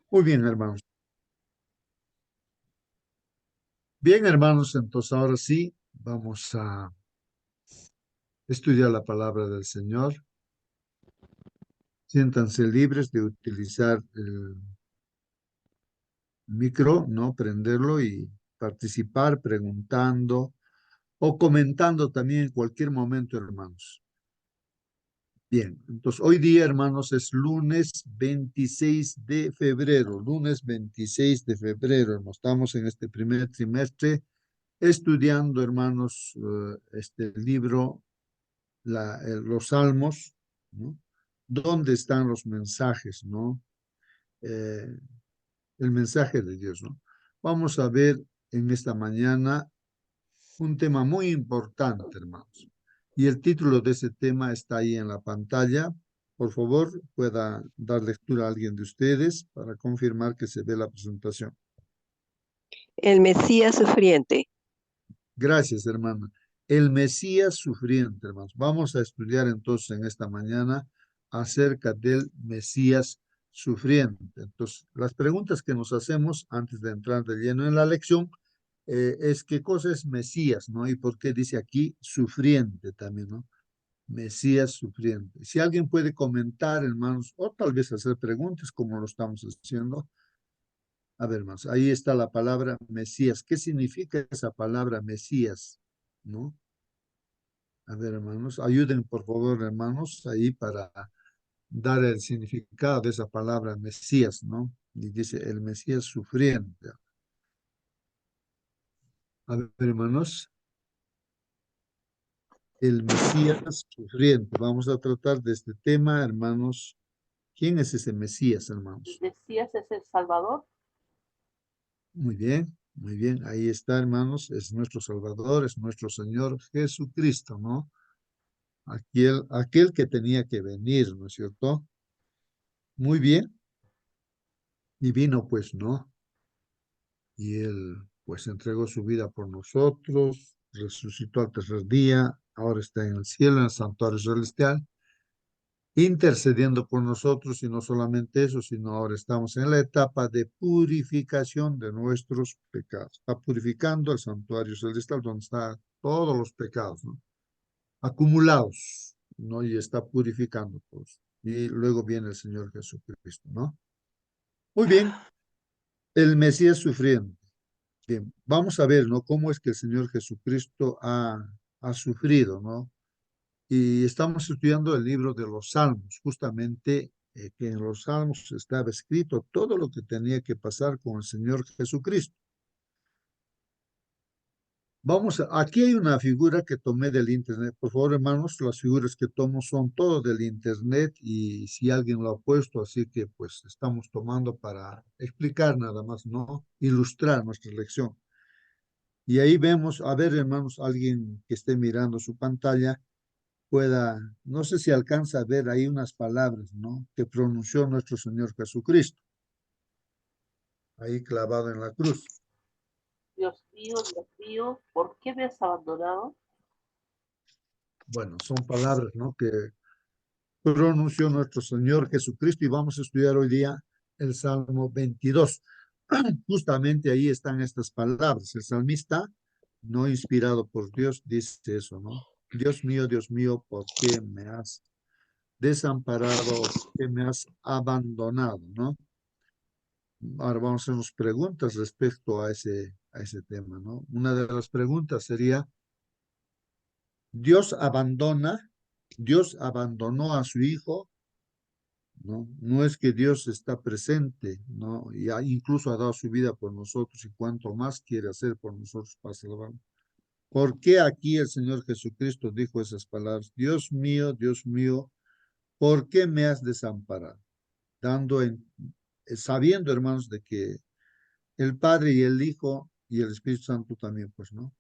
Muy bien, hermanos. Bien, hermanos, entonces ahora sí vamos a estudiar la palabra del Señor. Siéntanse libres de utilizar el micro, ¿no? Prenderlo y participar preguntando o comentando también en cualquier momento, hermanos. Bien, entonces hoy día, hermanos, es lunes 26 de febrero, lunes 26 de febrero. Estamos en este primer trimestre estudiando, hermanos, este libro los salmos, ¿no? ¿Dónde están los mensajes, no? Eh, el mensaje de Dios, ¿no? Vamos a ver en esta mañana un tema muy importante, hermanos. Y el título de ese tema está ahí en la pantalla. Por favor, pueda dar lectura a alguien de ustedes para confirmar que se ve la presentación. El Mesías sufriente. Gracias, hermana. El Mesías sufriente, hermanos. Vamos a estudiar entonces en esta mañana acerca del Mesías sufriente. Entonces, las preguntas que nos hacemos antes de entrar de lleno en la lección es qué cosa es Mesías, ¿no? Y por qué dice aquí sufriente también, ¿no? Mesías sufriente. Si alguien puede comentar, hermanos, o tal vez hacer preguntas como lo estamos haciendo. A ver, hermanos, ahí está la palabra Mesías. ¿Qué significa esa palabra Mesías? ¿No? A ver, hermanos, ayuden por favor, hermanos, ahí para dar el significado de esa palabra Mesías, ¿no? Y dice el Mesías sufriente. A ver, hermanos, el Mesías sufriente. Vamos a tratar de este tema, hermanos. ¿Quién es ese Mesías, hermanos? El Mesías es el Salvador. Muy bien, muy bien. Ahí está, hermanos. Es nuestro Salvador, es nuestro Señor Jesucristo, ¿no? Aquel que tenía que venir, ¿no es cierto? Muy bien. Y vino, pues, ¿no? Y él, pues, entregó su vida por nosotros, resucitó al tercer día, ahora está en el cielo, en el santuario celestial, intercediendo por nosotros, y no solamente eso, sino ahora estamos en la etapa de purificación de nuestros pecados. Está purificando el santuario celestial donde están todos los pecados, ¿no? Acumulados, ¿no? Y está purificando todos. Y luego viene el Señor Jesucristo, ¿no? Muy bien, el Mesías sufriendo. Bien, vamos a ver, ¿no? Cómo es que el Señor Jesucristo ha sufrido, ¿no? Y estamos estudiando el libro de los Salmos, justamente que en los Salmos estaba escrito todo lo que tenía que pasar con el Señor Jesucristo. Aquí hay una figura que tomé del internet. Por favor, hermanos, las figuras que tomo son todo del internet y si alguien lo ha puesto, así que pues estamos tomando para explicar nada más, ¿no? Ilustrar nuestra lección. Y ahí vemos, a ver, hermanos, alguien que esté mirando su pantalla pueda, no sé si alcanza a ver ahí unas palabras, ¿no? Que pronunció nuestro Señor Jesucristo, ahí clavado en la cruz. Dios mío, ¿por qué me has abandonado? Bueno, son palabras, ¿no? Que pronunció nuestro Señor Jesucristo y vamos a estudiar hoy día el Salmo 22. Justamente ahí están estas palabras. El salmista, no inspirado por Dios, dice eso, ¿no? Dios mío, ¿por qué me has desamparado? ¿Por qué me has abandonado? ¿No? Ahora vamos a hacernos preguntas respecto a ese tema, ¿no? Una de las preguntas sería, ¿Dios abandonó a su hijo? ¿No? No es que Dios está presente, ¿no? Y incluso ha dado su vida por nosotros y cuanto más quiere hacer por nosotros para salvarnos. ¿Por qué aquí el Señor Jesucristo dijo esas palabras? Dios mío, ¿por qué me has desamparado? Sabiendo, hermanos, de que el Padre y el Hijo y el Espíritu Santo también, pues, ¿no?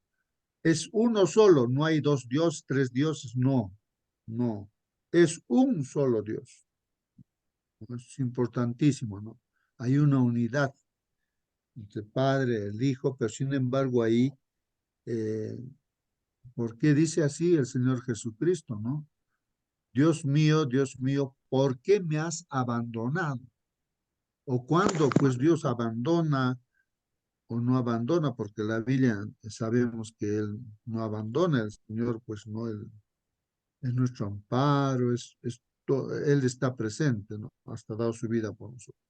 Es uno solo, no hay dos dioses, tres dioses, no, no. Es un solo Dios. Es importantísimo, ¿no? Hay una unidad entre el Padre, el Hijo, pero sin embargo ahí, eh, ¿por qué dice así el Señor Jesucristo, no? Dios mío, ¿por qué me has abandonado? o cuándo pues Dios abandona o no abandona, porque la Biblia sabemos que Él no abandona, el Señor pues no, Él es nuestro amparo, Él está presente, ¿no? Hasta dado su vida por nosotros.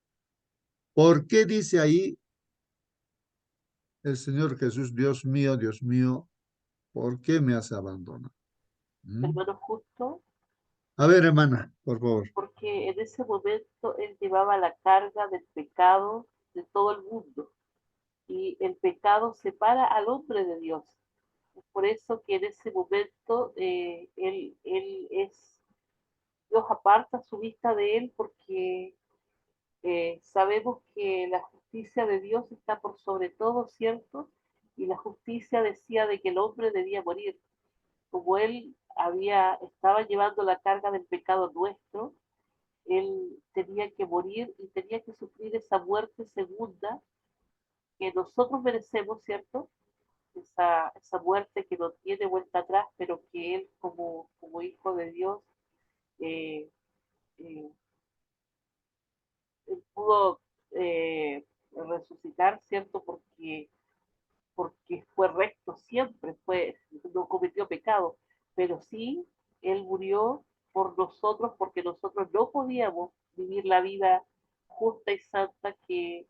¿Por qué dice ahí el Señor Jesús, Dios mío, ¿por qué me has abandonado? ¿Mm? hermano justo, A ver, hermana, por favor. porque en ese momento él llevaba la carga del pecado de todo el mundo y el pecado separa al hombre de Dios. Es por eso que en ese momento Dios aparta su vista de él porque sabemos que la justicia de Dios está por sobre todo, ¿cierto? Y la justicia decía de que el hombre debía morir. Como él estaba llevando la carga del pecado nuestro, él tenía que morir y tenía que sufrir esa muerte segunda que nosotros merecemos, ¿cierto? Esa muerte que no tiene vuelta atrás, pero que él como hijo de Dios eh, eh, él pudo resucitar, ¿cierto? Porque fue recto siempre, no cometió pecado, pero sí, él murió por nosotros porque nosotros no podíamos vivir la vida justa y santa que,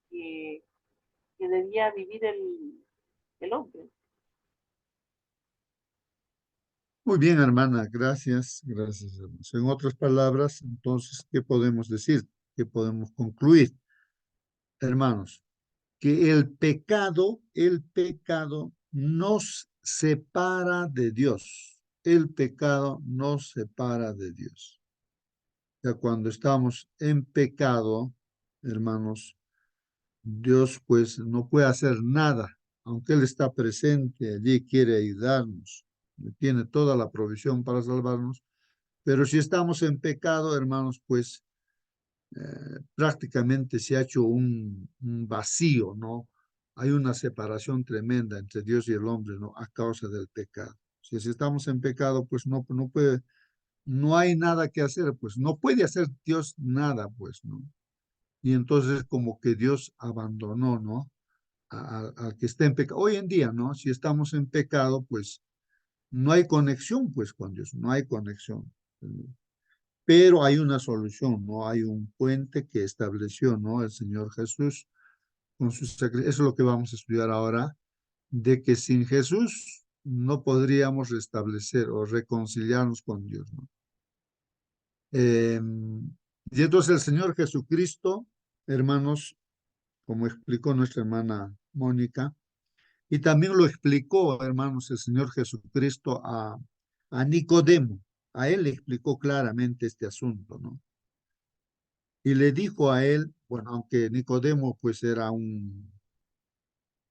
que debía vivir el hombre. Muy bien, hermana, gracias, gracias, hermanos. En otras palabras, entonces, ¿qué podemos decir? ¿Qué podemos concluir, hermanos? Que el pecado nos separa de Dios. El pecado nos separa de Dios. O sea, cuando estamos en pecado, hermanos, Dios pues no puede hacer nada, aunque Él está presente allí, quiere ayudarnos, tiene toda la provisión para salvarnos, pero si estamos en pecado, hermanos, pues prácticamente se ha hecho un vacío, ¿no? Hay una separación tremenda entre Dios y el hombre, ¿no? A causa del pecado. Si estamos en pecado, pues no puede, no hay nada que hacer, pues no puede hacer Dios nada, pues, ¿no? Y entonces como que Dios abandonó, ¿no? Al que está en pecado. Hoy en día, ¿no? Si estamos en pecado, pues no hay conexión, pues, con Dios, no hay conexión. Pero hay una solución, ¿no? Hay un puente que estableció, ¿no? El Señor Jesús con su sacrificio. Eso es lo que vamos a estudiar ahora, de que sin Jesús no podríamos restablecer o reconciliarnos con Dios, ¿no? Eh, y entonces el Señor Jesucristo, hermanos, como explicó nuestra hermana Mónica, y también lo explicó, hermanos, el Señor Jesucristo a Nicodemo. A él le explicó claramente este asunto, ¿no? Y le dijo a él, bueno, aunque Nicodemo pues era un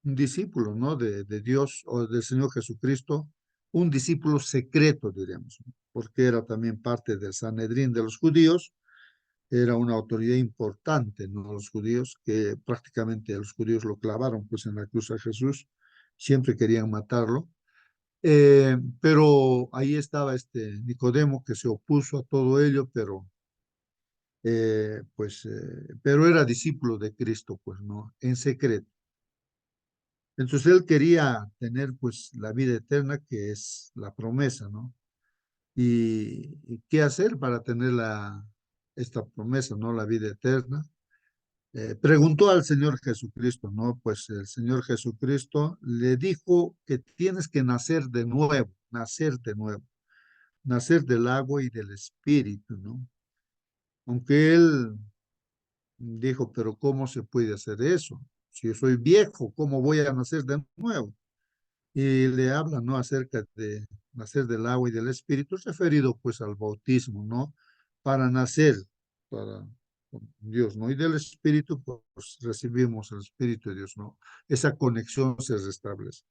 discípulo, ¿no? De Dios o del Señor Jesucristo, un discípulo secreto, diríamos, ¿no? Porque era también parte del Sanedrín de los judíos, era una autoridad importante, ¿no? Los judíos, que prácticamente los judíos lo clavaron pues en la cruz a Jesús, siempre querían matarlo. Pero ahí estaba este Nicodemo que se opuso a todo ello, pero era discípulo de Cristo, pues, ¿no? En secreto. Entonces él quería tener, pues, la vida eterna, que es la promesa, ¿no? Y qué hacer para tener esta promesa, ¿no? La vida eterna. Preguntó al Señor Jesucristo, ¿no? Pues el Señor Jesucristo le dijo que tienes que nacer de nuevo, nacer del agua y del espíritu, ¿no? Aunque él dijo, pero ¿cómo se puede hacer eso? Si yo soy viejo, ¿cómo voy a nacer de nuevo? Y le habla, ¿no? Acerca de nacer del agua y del espíritu, referido pues al bautismo, ¿no? Para nacer para con Dios, ¿no? Y del espíritu, pues recibimos el espíritu de Dios, ¿no? Esa conexión se restablece.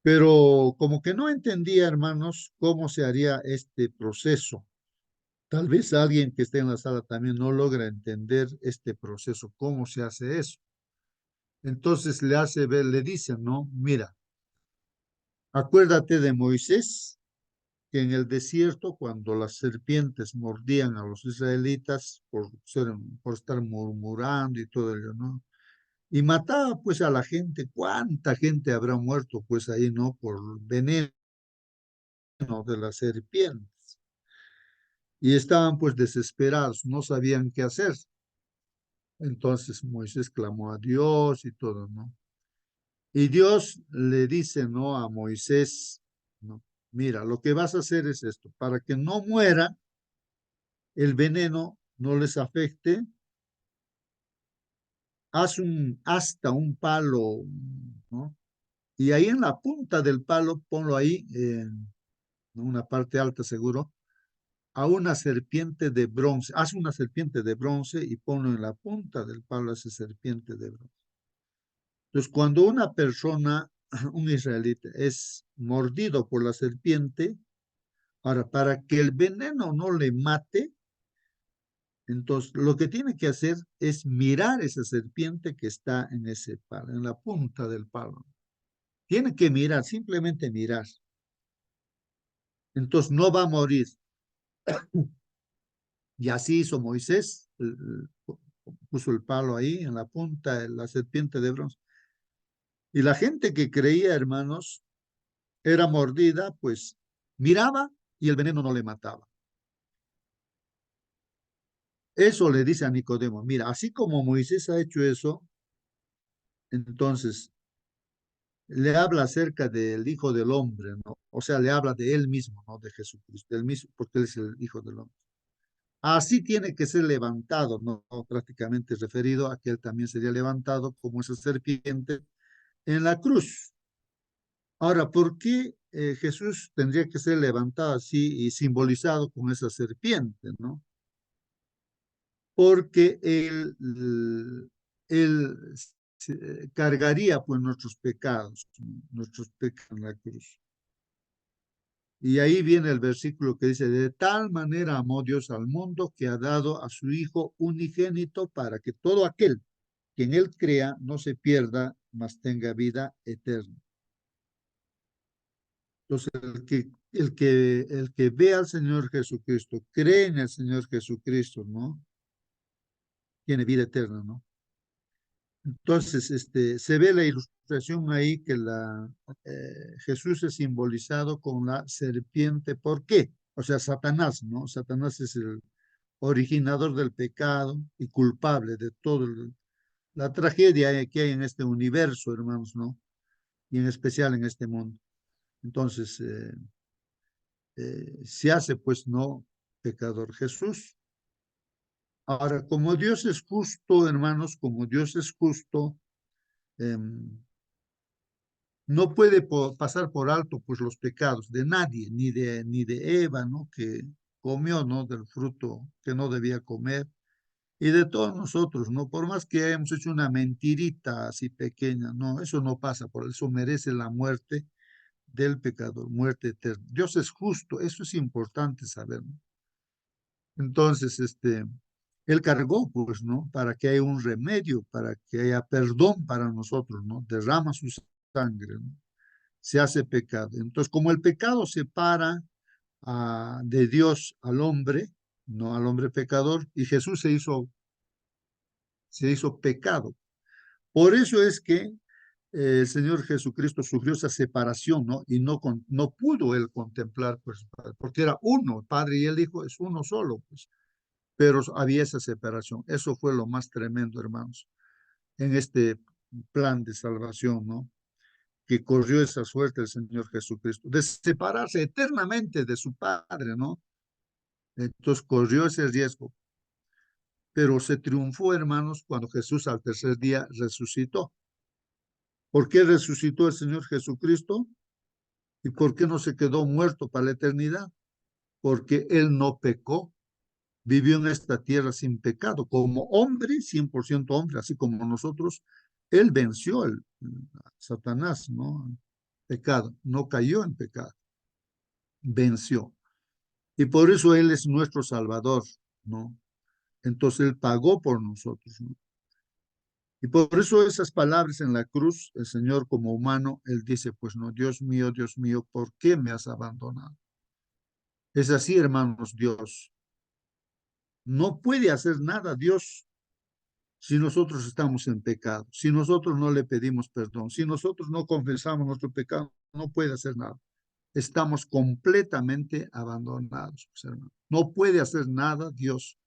Pero como que no entendía, hermanos, cómo se haría este proceso. Tal vez alguien que esté en la sala también no logra entender este proceso, cómo se hace eso. Entonces le hace ver, le dice, ¿no? Mira, acuérdate de Moisés que en el desierto, cuando las serpientes mordían a los israelitas por estar murmurando y todo ello, ¿no? Y mataba pues a la gente. ¿Cuánta gente habrá muerto pues ahí, no? Por veneno de las serpientes. Y estaban pues desesperados, no sabían qué hacer. Entonces Moisés clamó a Dios y todo, ¿no? Y Dios le dice, ¿no? A Moisés, ¿no? Mira, lo que vas a hacer es esto, para que no muera el veneno, no les afecte, hasta un palo, ¿no? Y ahí en la punta del palo, ponlo ahí, en una parte alta seguro, a una serpiente de bronce. Haz una serpiente de bronce y ponlo en la punta del palo a esa serpiente de bronce. Entonces, cuando una persona, un israelita, es mordido por la serpiente, ahora, para que el veneno no le mate, entonces lo que tiene que hacer es mirar esa serpiente que está en ese palo, en la punta del palo. Tiene que mirar, simplemente mirar. Entonces no va a morir. Y así hizo Moisés, puso el palo ahí en la punta de la serpiente de bronce. Y la gente que creía, hermanos, era mordida, pues miraba y el veneno no le mataba. Eso le dice a Nicodemo, mira, así como Moisés ha hecho eso, entonces le habla acerca del Hijo del Hombre, ¿no? O sea, le habla de él mismo, ¿no? De Jesucristo, él mismo, porque él es el Hijo del Hombre. Así tiene que ser levantado, ¿no? Prácticamente referido a que él también sería levantado como esa serpiente en la cruz. Ahora, ¿por qué Jesús tendría que ser levantado así y simbolizado con esa serpiente, ¿no? Porque él cargaría pues nuestros pecados en la cruz. Y ahí viene el versículo que dice, de tal manera amó Dios al mundo que ha dado a su Hijo unigénito para que todo aquel que en él crea no se pierda, mas tenga vida eterna. Entonces, el que ve al Señor Jesucristo, cree en el Señor Jesucristo, ¿no? Tiene vida eterna, ¿no? Entonces, se ve la ilustración ahí que Jesús es simbolizado con la serpiente. ¿Por qué? O sea, Satanás, ¿no? Satanás es el originador del pecado y culpable de toda la tragedia que hay en este universo, hermanos, ¿no? Y en especial en este mundo. Entonces, se hace, pues, no pecador Jesús. Ahora, como Dios es justo, hermanos, como Dios es justo, eh, no puede pasar por alto pues los pecados de nadie, ni de Eva, ¿no? Que comió, ¿no? Del fruto que no debía comer, y de todos nosotros, ¿no? Por más que hayamos hecho una mentirita así pequeña, no, eso no pasa, por eso merece la muerte del pecador, muerte eterna. Dios es justo, eso es importante saber, ¿no? Entonces, Él cargó, pues, ¿no? Para que haya un remedio, para que haya perdón para nosotros, ¿no? Derrama su sangre, ¿no? Se hace pecado. Entonces, como el pecado separa de Dios al hombre, no al hombre pecador, y Jesús se hizo pecado. Por eso es que el Señor Jesucristo sufrió esa separación, ¿no? Y no pudo él contemplar, pues, porque era uno, el Padre y el Hijo es uno solo, pues, pero había esa separación. Eso fue lo más tremendo, hermanos, en este plan de salvación, ¿no? Que corrió esa suerte el Señor Jesucristo, de separarse eternamente de su Padre, ¿no? Entonces corrió ese riesgo, pero se triunfó, hermanos, cuando Jesús al tercer día resucitó. ¿Por qué resucitó el Señor Jesucristo? ¿Y por qué no se quedó muerto para la eternidad? Porque Él no pecó, vivió en esta tierra sin pecado, como hombre, 100% hombre, así como nosotros. Él venció a Satanás, ¿no? Pecado, no cayó en pecado, venció. Y por eso Él es nuestro Salvador, ¿no? Entonces Él pagó por nosotros, ¿no? Y por eso esas palabras en la cruz, el Señor como humano, Él dice, pues no, Dios mío, ¿por qué me has abandonado? Es así, hermanos, Dios. No puede hacer nada Dios si nosotros estamos en pecado, si nosotros no le pedimos perdón, si nosotros no confesamos nuestro pecado, no puede hacer nada. Estamos completamente abandonados, pues, hermano. No puede hacer nada Dios,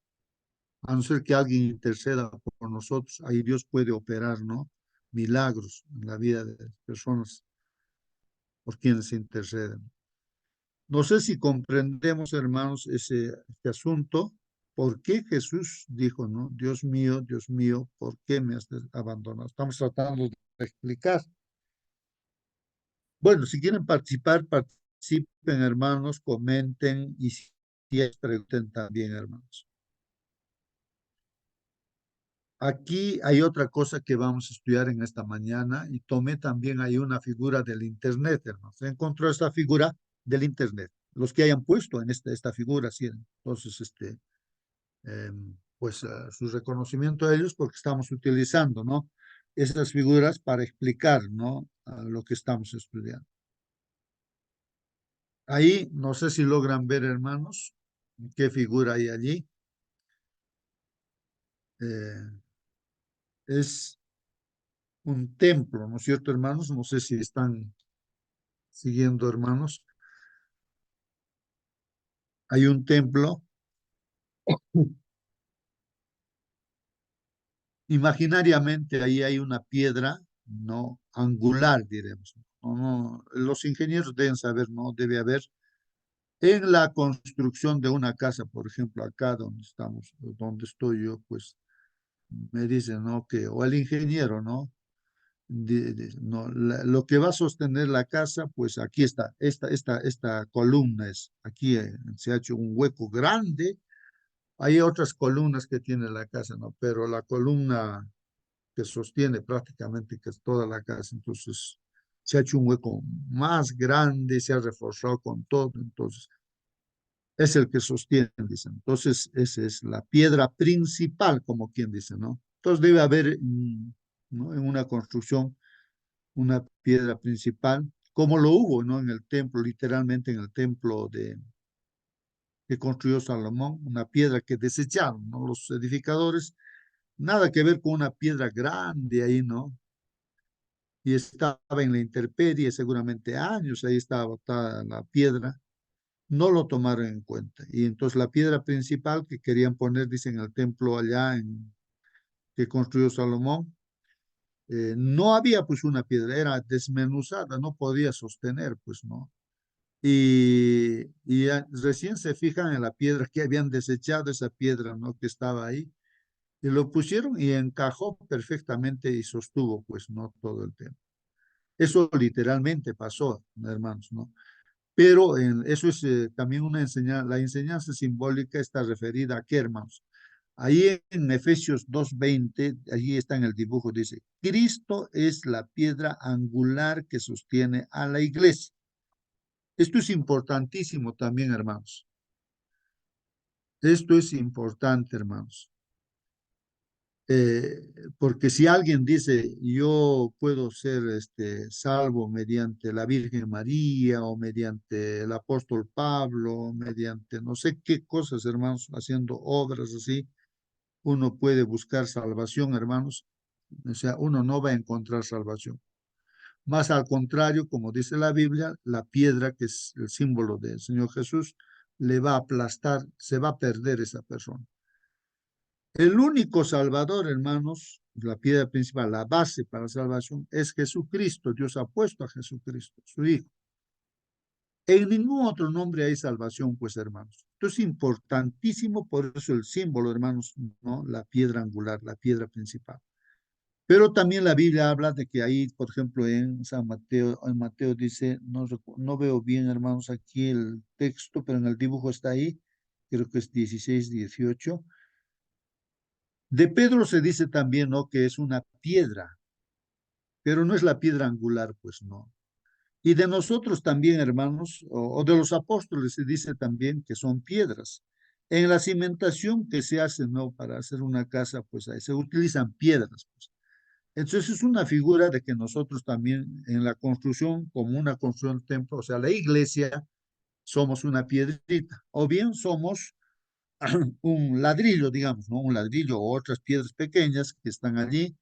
a no ser que alguien interceda por nosotros. Ahí Dios puede operar, ¿no? Milagros en la vida de las personas por quienes interceden. No sé si comprendemos, hermanos, este asunto. ¿Por qué Jesús dijo, no? Dios mío, ¿por qué me has abandonado? Estamos tratando de explicar. Bueno, si quieren participar, participen, hermanos, comenten y si pregunten también, hermanos. Aquí hay otra cosa que vamos a estudiar en esta mañana y tomé también ahí una figura del Internet, hermanos. Se encontró esta figura del Internet. Los que hayan puesto en esta figura, sí. Entonces, pues su reconocimiento a ellos porque estamos utilizando, ¿no? Esas figuras para explicar, ¿no? Lo que estamos estudiando. Ahí, no sé si logran ver, hermanos, qué figura hay allí. Es un templo, ¿no es cierto, hermanos? No sé si están siguiendo, hermanos. Hay un templo. Imaginariamente ahí hay una piedra, no angular, diremos. Los ingenieros deben saber, no debe haber en la construcción de una casa, por ejemplo, acá donde estamos, donde estoy yo, pues me dicen, ¿no? Que, o el ingeniero, ¿no? No, lo que va a sostener la casa, pues aquí está, esta columna es, aquí se ha hecho un hueco grande, hay otras columnas que tiene la casa, ¿no? Pero la columna que sostiene prácticamente que es toda la casa, entonces se ha hecho un hueco más grande, se ha reforzado con todo, entonces es el que sostiene, dicen. Entonces, esa es la piedra principal, como quien dice, ¿no? Entonces debe haber, ¿no? En una construcción, una piedra principal, como lo hubo, ¿no? En el templo, literalmente en el templo que construyó Salomón, una piedra que desecharon, ¿no? Los edificadores, nada que ver con una piedra grande ahí, ¿no? Y estaba en la intemperie seguramente años, ahí estaba botada la piedra, no lo tomaron en cuenta. Y entonces la piedra principal que querían poner, dicen, en el templo allá que construyó Salomón, no había pues una piedra, era desmenuzada, no podía sostener, pues no. Y recién se fijan en la piedra que habían desechado, esa piedra, ¿no? Que estaba ahí, y lo pusieron y encajó perfectamente y sostuvo, pues, no todo el tema. Eso literalmente pasó, hermanos, ¿no? Pero eso es también una enseñanza, la enseñanza simbólica está referida a qué, hermanos. Ahí en Efesios 2:20, allí está en el dibujo, dice, Cristo es la piedra angular que sostiene a la iglesia. Esto es importantísimo también, hermanos. Esto es importante, hermanos. Porque si alguien dice, yo puedo ser salvo mediante la Virgen María o mediante el apóstol Pablo, mediante no sé qué cosas, hermanos, haciendo obras así, uno puede buscar salvación, hermanos. O sea, uno no va a encontrar salvación. Más al contrario, como dice la Biblia, la piedra, que es el símbolo del Señor Jesús, le va a aplastar, se va a perder esa persona. El único salvador, hermanos, la piedra principal, la base para la salvación, es Jesucristo. Dios ha puesto a Jesucristo, su Hijo. En ningún otro nombre hay salvación, pues, hermanos. Esto es importantísimo, por eso el símbolo, hermanos, ¿no? La piedra angular, la piedra principal. Pero también la Biblia habla de que ahí, por ejemplo, en San Mateo, en Mateo dice, no veo bien, hermanos, aquí el texto, pero en el dibujo está ahí, creo que es 16, 18. De Pedro se dice también, ¿no? Que es una piedra, pero no es la piedra angular, pues no. Y de nosotros también, hermanos, o de los apóstoles se dice también que son piedras. En la cimentación que se hace, ¿no? Para hacer una casa, pues ahí se utilizan piedras, pues. Entonces es una figura de que nosotros también en la construcción, como una construcción de templo, o sea, la iglesia, somos una piedrita, o bien somos un ladrillo, digamos, ¿no? Un ladrillo o otras piedras pequeñas que están allí.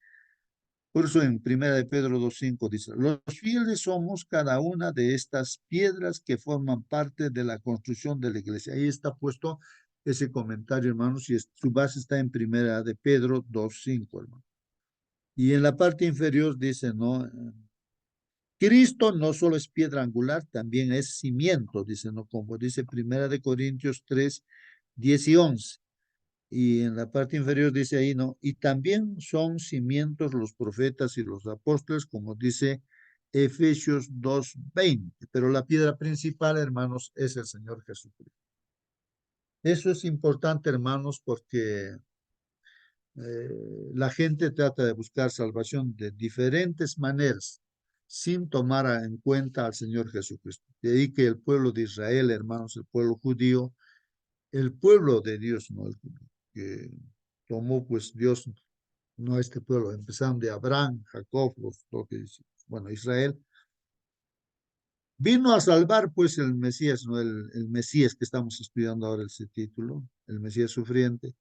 Por eso en Primera de Pedro 2:5 dice, los fieles somos cada una de estas piedras que forman parte de la construcción de la iglesia. Ahí está puesto ese comentario, hermanos, y su base está en Primera de Pedro 2:5, hermano. Y en la parte inferior dice, ¿no? Cristo no solo es piedra angular, también es cimiento, dice, ¿no? Como dice Primera de Corintios 3:10 y 11. Y en la parte inferior dice ahí, ¿no? Y también son cimientos los profetas y los apóstoles, como dice Efesios 2:20. Pero la piedra principal, hermanos, es el Señor Jesucristo. Eso es importante, hermanos, porque la gente trata de buscar salvación de diferentes maneras, sin tomar en cuenta al Señor Jesucristo. De ahí que el pueblo de Israel, hermanos, el pueblo judío, el pueblo de Dios, ¿no? Que tomó pues Dios, no este pueblo, empezaron de Abraham, Jacob, bueno, Israel, vino a salvar pues el Mesías, ¿no? El Mesías que estamos estudiando ahora ese título, el Mesías sufriente,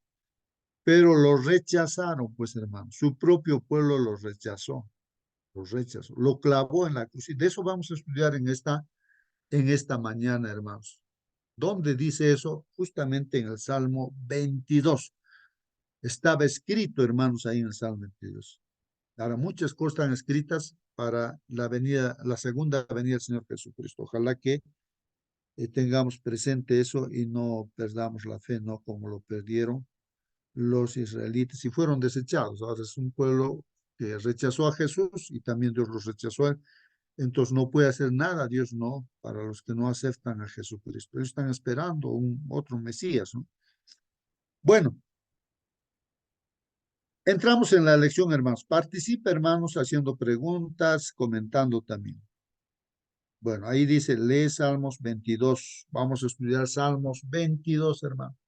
pero lo rechazaron pues hermano, su propio pueblo lo rechazó, lo clavó en la cruz y de eso vamos a estudiar en esta mañana, hermanos. ¿Dónde dice eso? Justamente en el Salmo 22. Estaba escrito, hermanos, ahí en el Salmo 22. Ahora, muchas cosas están escritas para la segunda venida del Señor Jesucristo. Ojalá que tengamos presente eso y no perdamos la fe, ¿no? Como lo perdieron los israelitas y fueron desechados. Ahora es un pueblo que rechazó a Jesús y también Dios los rechazó a él. Entonces no puede hacer nada, Dios no, para los que no aceptan a Jesucristo. Ellos están esperando otro Mesías, ¿no? Bueno, entramos en la lección, hermanos. Participa, hermanos, haciendo preguntas, comentando también. Bueno, ahí dice, lee Salmos 22. Vamos a estudiar Salmos 22, hermano.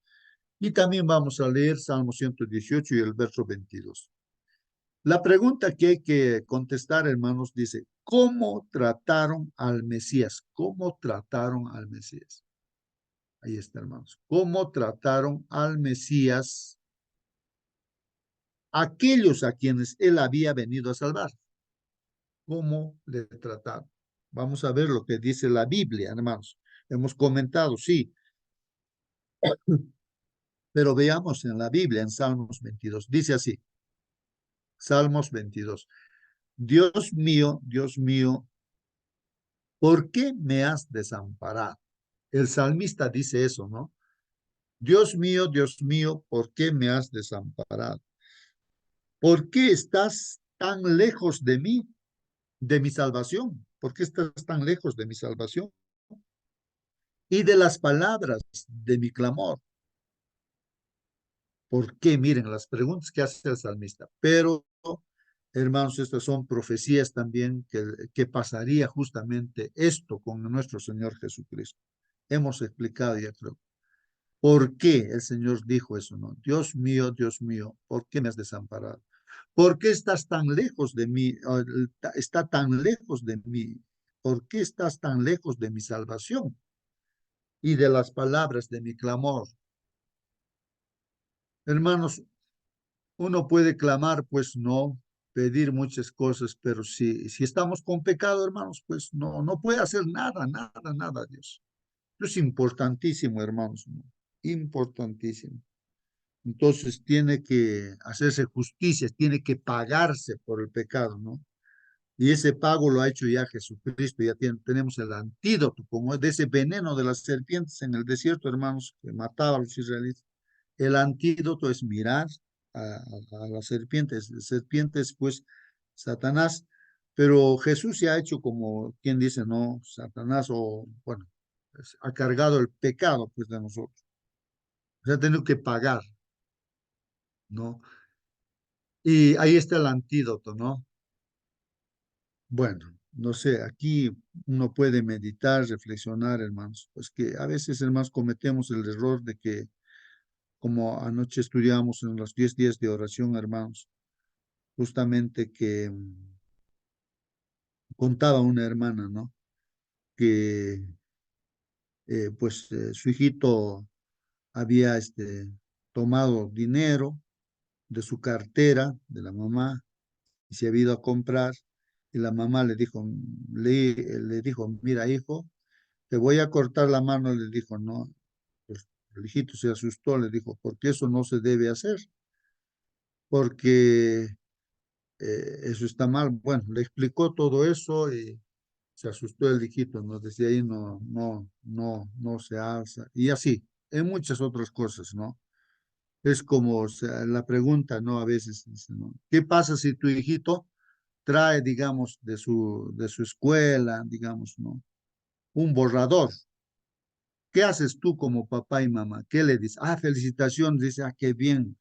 Y también vamos a leer Salmos 118 y el verso 22. La pregunta que hay que contestar, hermanos, dice, ¿cómo trataron al Mesías? ¿Cómo trataron al Mesías? Ahí está, hermanos. ¿Cómo trataron al Mesías aquellos a quienes él había venido a salvar? ¿Cómo le trataron? Vamos a ver lo que dice la Biblia, hermanos. Hemos comentado, sí, pero veamos en la Biblia, en Salmos 22. Dice así, Salmos 22. Dios mío, ¿por qué me has desamparado? El salmista dice eso, ¿no? Dios mío, ¿por qué me has desamparado? ¿Por qué estás tan lejos de mí, de mi salvación? ¿Por qué estás tan lejos de mi salvación? Y de las palabras de mi clamor. ¿Por qué? Miren las preguntas que hace el salmista. Pero, hermanos, estas son profecías también que pasaría justamente esto con nuestro Señor Jesucristo. Hemos explicado ya creo. ¿Por qué el Señor dijo eso? ¿No? Dios mío, ¿por qué me has desamparado? ¿Por qué estás tan lejos de mí? Está tan lejos de mí. ¿Por qué estás tan lejos de mi salvación y de las palabras de mi clamor? Hermanos, uno puede clamar, pues no, pedir muchas cosas, pero si estamos con pecado, hermanos, pues no puede hacer nada Dios. Eso es importantísimo, hermanos, ¿no? Importantísimo. Entonces tiene que hacerse justicia, tiene que pagarse por el pecado, ¿no? Y ese pago lo ha hecho ya Jesucristo, ya tenemos el antídoto, como es de ese veneno de las serpientes en el desierto, hermanos, que mataba a los israelitas. El antídoto es mirar a las serpientes, pues Satanás, pero Jesús se ha hecho como quien dice, no, Satanás, o bueno, pues, ha cargado el pecado pues de nosotros. O sea, ha tenido que pagar, ¿no? Y ahí está el antídoto, ¿no? Bueno, no sé, aquí uno puede meditar, reflexionar, hermanos, pues que a veces, hermanos, cometemos el error de que, como anoche estudiamos en los 10 días de oración, hermanos, justamente que contaba una hermana, ¿no? Que su hijito había tomado dinero de su cartera, de la mamá, y se había ido a comprar, y la mamá le dijo, mira, hijo, te voy a cortar la mano, le dijo, no, pues el hijito se asustó, le dijo, porque eso no se debe hacer, porque eso está mal. Bueno, le explicó todo eso y se asustó el hijito, ¿no? Desde ahí no se alza. Y así, en muchas otras cosas, ¿no? Es como, o sea, la pregunta, ¿no? A veces, dice, ¿no? ¿Qué pasa si tu hijito trae, digamos, de su escuela, digamos, ¿no? Un borrador. ¿Qué haces tú como papá y mamá? ¿Qué le dices? Ah, felicitaciones, dice, ah, qué bien,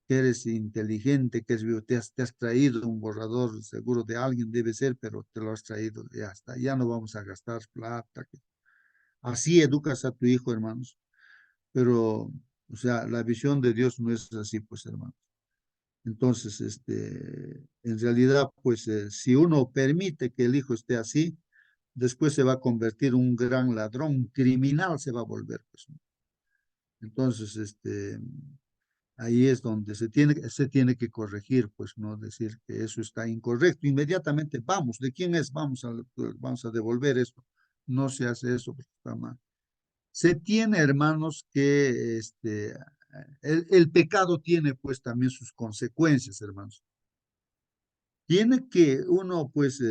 que eres inteligente, que es, te has traído un borrador, seguro de alguien debe ser, pero te lo has traído, ya está, ya no vamos a gastar plata. Así educas a tu hijo, hermanos, pero, o sea, la visión de Dios no es así, pues, hermanos. Entonces, en realidad, pues, si uno permite que el hijo esté así, después se va a convertir en un gran ladrón, un criminal se va a volver, pues, ¿no? Entonces, ahí es donde se tiene que corregir, pues, no decir que eso está incorrecto. Inmediatamente, vamos, ¿de quién es? Vamos a devolver esto. No se hace eso porque está mal. Se tiene, hermanos, que el pecado tiene, pues, también sus consecuencias, hermanos. Tiene que uno, pues,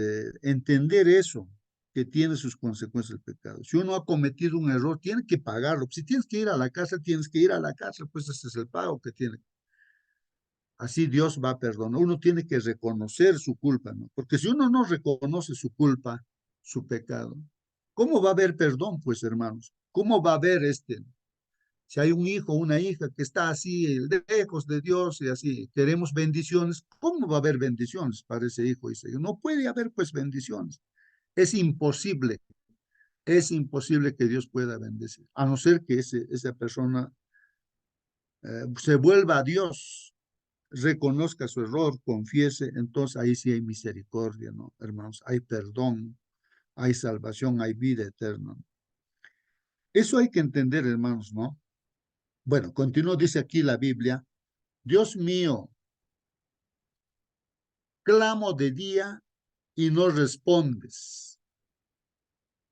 entender eso, que tiene sus consecuencias el pecado. Si uno ha cometido un error, tiene que pagarlo. Si tienes que ir a la cárcel, tienes que ir a la cárcel, pues ese es el pago que tiene. Así Dios va a perdonar. Uno tiene que reconocer su culpa, ¿no? Porque si uno no reconoce su culpa, su pecado, ¿cómo va a haber perdón, pues, hermanos? ¿Cómo va a haber si hay un hijo o una hija que está así, lejos de Dios y así, queremos bendiciones, ¿cómo va a haber bendiciones para ese hijo? Dice, no puede haber pues bendiciones. Es imposible que Dios pueda bendecir, a no ser que esa persona se vuelva a Dios, reconozca su error, confiese, entonces ahí sí hay misericordia, ¿no, hermanos? Hay perdón, hay salvación, hay vida eterna. Eso hay que entender, hermanos, ¿no? Bueno, continúo, dice aquí la Biblia, Dios mío, clamo de día y no respondes,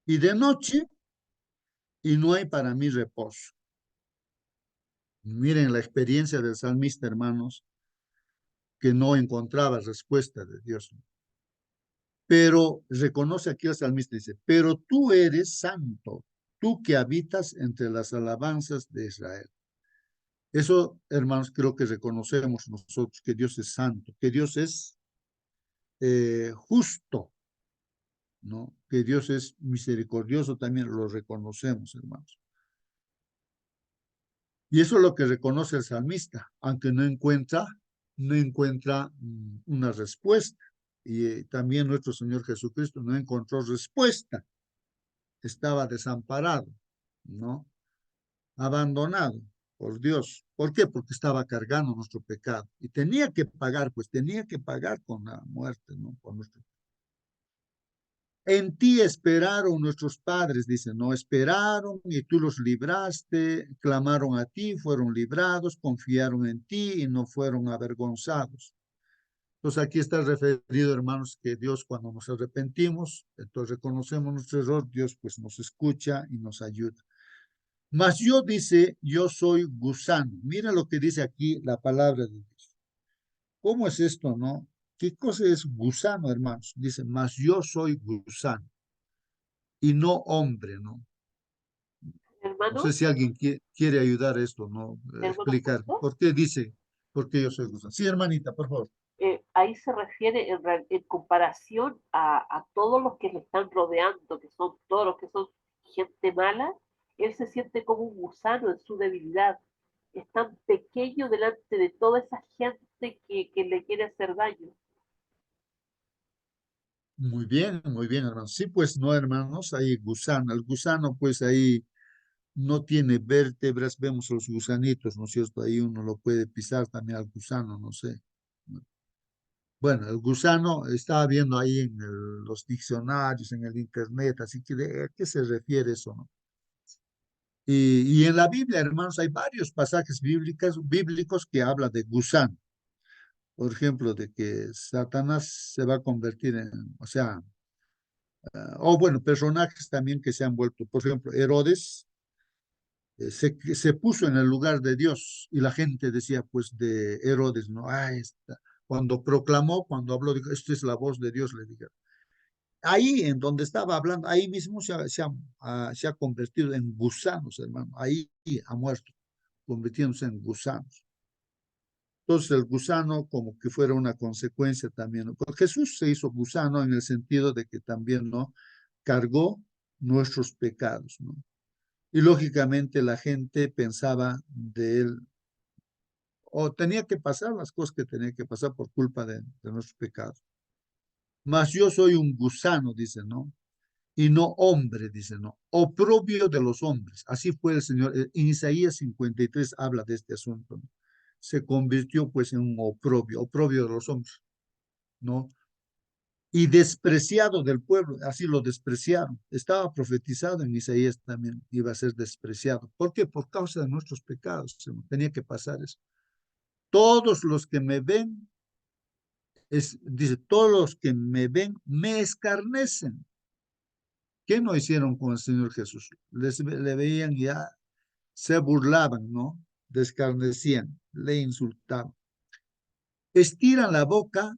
y de noche y no hay para mí reposo. Miren la experiencia del salmista, hermanos, que no encontraba respuesta de Dios. Pero reconoce aquí el salmista, dice, pero tú eres santo, tú que habitas entre las alabanzas de Israel. Eso, hermanos, creo que reconocemos nosotros, que Dios es santo, que Dios es justo, ¿no? Que Dios es misericordioso, también lo reconocemos, hermanos. Y eso es lo que reconoce el salmista, aunque no encuentra una respuesta. Y también nuestro Señor Jesucristo no encontró respuesta, estaba desamparado, ¿no? Abandonado por Dios. ¿Por qué? Porque estaba cargando nuestro pecado y tenía que pagar, pues tenía que pagar con la muerte, ¿no? Por nuestro. En ti esperaron nuestros padres, dice, no esperaron y tú los libraste, clamaron a ti, fueron librados, confiaron en ti y no fueron avergonzados. Entonces aquí está referido, hermanos, que Dios cuando nos arrepentimos, entonces reconocemos nuestro error, Dios pues nos escucha y nos ayuda. Mas yo dice, yo soy gusano. Mira lo que dice aquí la palabra de Dios. ¿Cómo es esto, no? ¿Qué cosa es gusano, hermanos? Dice, mas yo soy gusano y no hombre, ¿no? No sé Hermano, si alguien quiere ayudar a esto, ¿no? hermano Explicar. justo, ¿Por qué dice? ¿Por qué yo soy gusano? Sí, hermanita, por favor. ahí se refiere en comparación a todos los que le están rodeando, que son todos los que son gente mala, él se siente como un gusano en su debilidad. Es tan pequeño delante de toda esa gente que le quiere hacer daño. Muy bien, hermanos. Sí, pues no, hermanos, hay gusano. El gusano, pues ahí no tiene vértebras, vemos los gusanitos, ¿no es cierto? Ahí uno lo puede pisar también al gusano, no sé. Bueno, el gusano estaba viendo ahí los diccionarios, en el internet, así que ¿de qué se refiere eso, no? Y en la Biblia, hermanos, hay varios pasajes bíblicos que hablan de gusano. Por ejemplo, de que Satanás se va a convertir en, o sea, o bueno, personajes también que se han vuelto. Por ejemplo, Herodes se puso en el lugar de Dios y la gente decía, pues, de Herodes, ¿no? Ah, cuando proclamó, cuando habló, dijo, esta es la voz de Dios, le dijeron. Ahí en donde estaba hablando, ahí mismo se ha convertido en gusanos, hermano. Ahí ha muerto, convirtiéndose en gusanos. Entonces el gusano como que fuera una consecuencia también, ¿no? Porque Jesús se hizo gusano en el sentido de que también, ¿no? Cargó nuestros pecados, ¿no? Y lógicamente la gente pensaba de él, o tenía que pasar las cosas que tenía que pasar por culpa de nuestros pecados. Mas yo soy un gusano, dice, ¿no? Y no hombre, dice, no, oprobio de los hombres. Así fue el Señor. En Isaías 53 habla de este asunto, ¿no? Se convirtió pues en un oprobio de los hombres, ¿no? Y despreciado del pueblo, así lo despreciaron. Estaba profetizado en Isaías también, iba a ser despreciado. ¿Por qué? Por causa de nuestros pecados, tenía que pasar eso. Todos los que me ven, dice, todos los que me ven me escarnecen. ¿Qué no hicieron con el Señor Jesús? Le veían y ya se burlaban, ¿no? Descarnecían, le insultaban. Estiran la boca,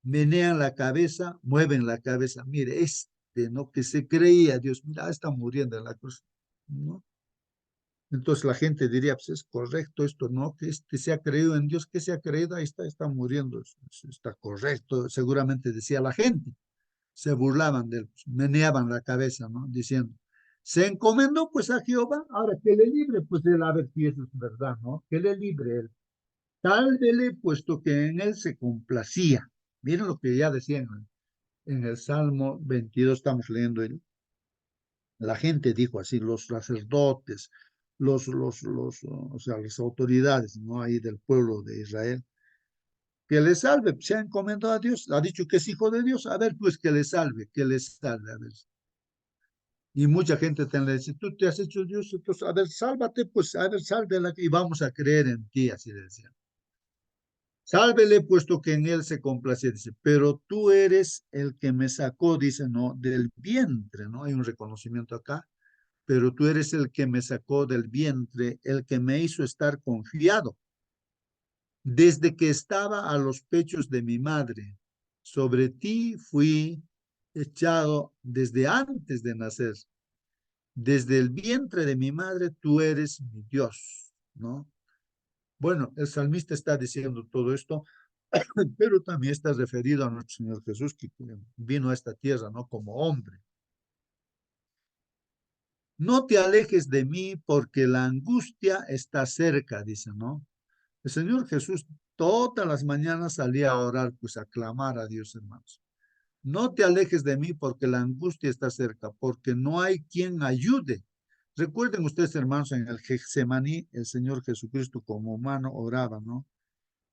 menean la cabeza, mueven la cabeza. Mire, ¿no? Que se creía, Dios, mira, está muriendo en la cruz, ¿no? Entonces la gente diría, pues es correcto esto, ¿no? Que se ha creído en Dios, que se ha creído, ahí está muriendo, está correcto, seguramente decía la gente. Se burlaban de él, pues, meneaban la cabeza, ¿no? Diciendo, se encomendó pues a Jehová, ahora que le libre, pues él a ver si eso es verdad, ¿no? Que le libre él. Sálvele, puesto que en él se complacía. Miren lo que ya decían en el Salmo 22, estamos leyendo él. La gente dijo así, los sacerdotes, o sea, las autoridades, ¿no? Ahí del pueblo de Israel, que le salve, se ha encomendado a Dios, ha dicho que es hijo de Dios, a ver, pues que le salve, a ver. Y mucha gente te le dice, tú te has hecho Dios, entonces, a ver, sálvate, pues, a ver, sálvela y vamos a creer en ti, así le decían. Sálvele, puesto que en él se complace, dice, pero tú eres el que me sacó, dice, ¿no? Del vientre, ¿no? Hay un reconocimiento acá, pero tú eres el que me sacó del vientre, el que me hizo estar confiado. Desde que estaba a los pechos de mi madre, sobre ti fui echado desde antes de nacer. Desde el vientre de mi madre, tú eres mi Dios, ¿no? Bueno, el salmista está diciendo todo esto, pero también está referido a nuestro Señor Jesús, que vino a esta tierra, ¿no? Como hombre. No te alejes de mí porque la angustia está cerca, dice, ¿no? El Señor Jesús todas las mañanas salía a orar, pues a clamar a Dios, hermanos. No te alejes de mí porque la angustia está cerca, porque no hay quien ayude. Recuerden ustedes, hermanos, en el Getsemaní, el Señor Jesucristo como humano oraba, ¿no?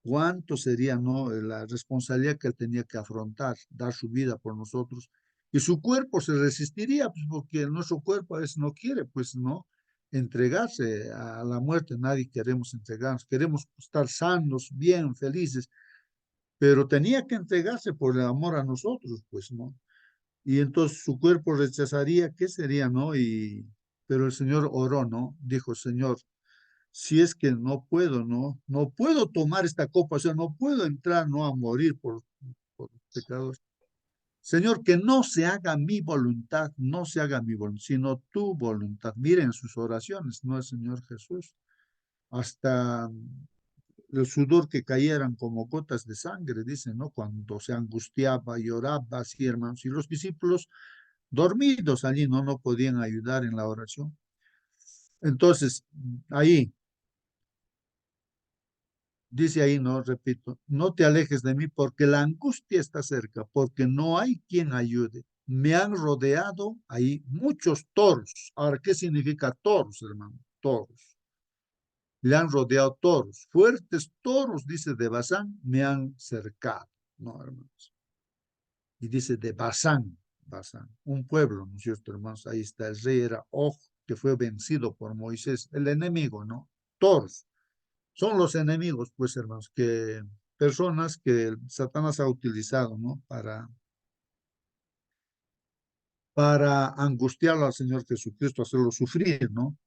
¿Cuánto sería, no, la responsabilidad que él tenía que afrontar, dar su vida por nosotros? Y su cuerpo se resistiría, pues porque nuestro cuerpo a veces no quiere, pues no, entregarse a la muerte. Nadie queremos entregarnos, queremos estar sanos, bien, felices, pero tenía que entregarse por el amor a nosotros, pues, ¿no? Y entonces su cuerpo rechazaría, ¿qué sería, no? Pero el Señor oró, ¿no? Dijo, Señor, si es que no puedo, ¿no? No puedo tomar esta copa, o sea, no puedo entrar, ¿no? A morir por pecadores. Señor, que no se haga mi voluntad, no se haga mi voluntad, sino tu voluntad. Miren sus oraciones, ¿no? El Señor Jesús, hasta el sudor que cayeran como gotas de sangre, dice, ¿no? Cuando se angustiaba, lloraba, así, hermanos. Y los discípulos dormidos allí, ¿no? No podían ayudar en la oración. Entonces, ahí, dice ahí, no, repito, no te alejes de mí porque la angustia está cerca, porque no hay quien ayude. Me han rodeado ahí muchos toros. Ahora, ¿qué significa toros, hermano? Toros. Le han rodeado toros. Fuertes toros, dice de Bazán, me han cercado. No, hermanos. Y dice de Bazán, Bazán, un pueblo, ¿no es cierto, hermanos? Ahí está el rey, era Og, que fue vencido por Moisés, el enemigo, ¿no? Toros son los enemigos, pues, hermanos, que personas que Satanás ha utilizado, ¿no? Para angustiarlo al Señor Jesucristo, hacerlo sufrir, ¿no?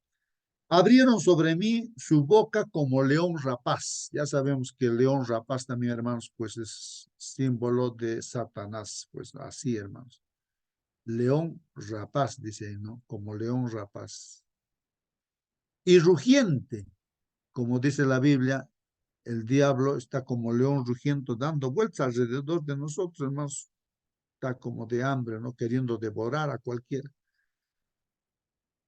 Abrieron sobre mí su boca como león rapaz. Ya sabemos que el león rapaz también, hermanos, pues es símbolo de Satanás, pues así, hermanos. León rapaz, dice ahí, ¿no? Como león rapaz. Y rugiente, como dice la Biblia, el diablo está como león rugiento dando vueltas alrededor de nosotros, hermanos. Está como de hambre, ¿no? Queriendo devorar a cualquiera.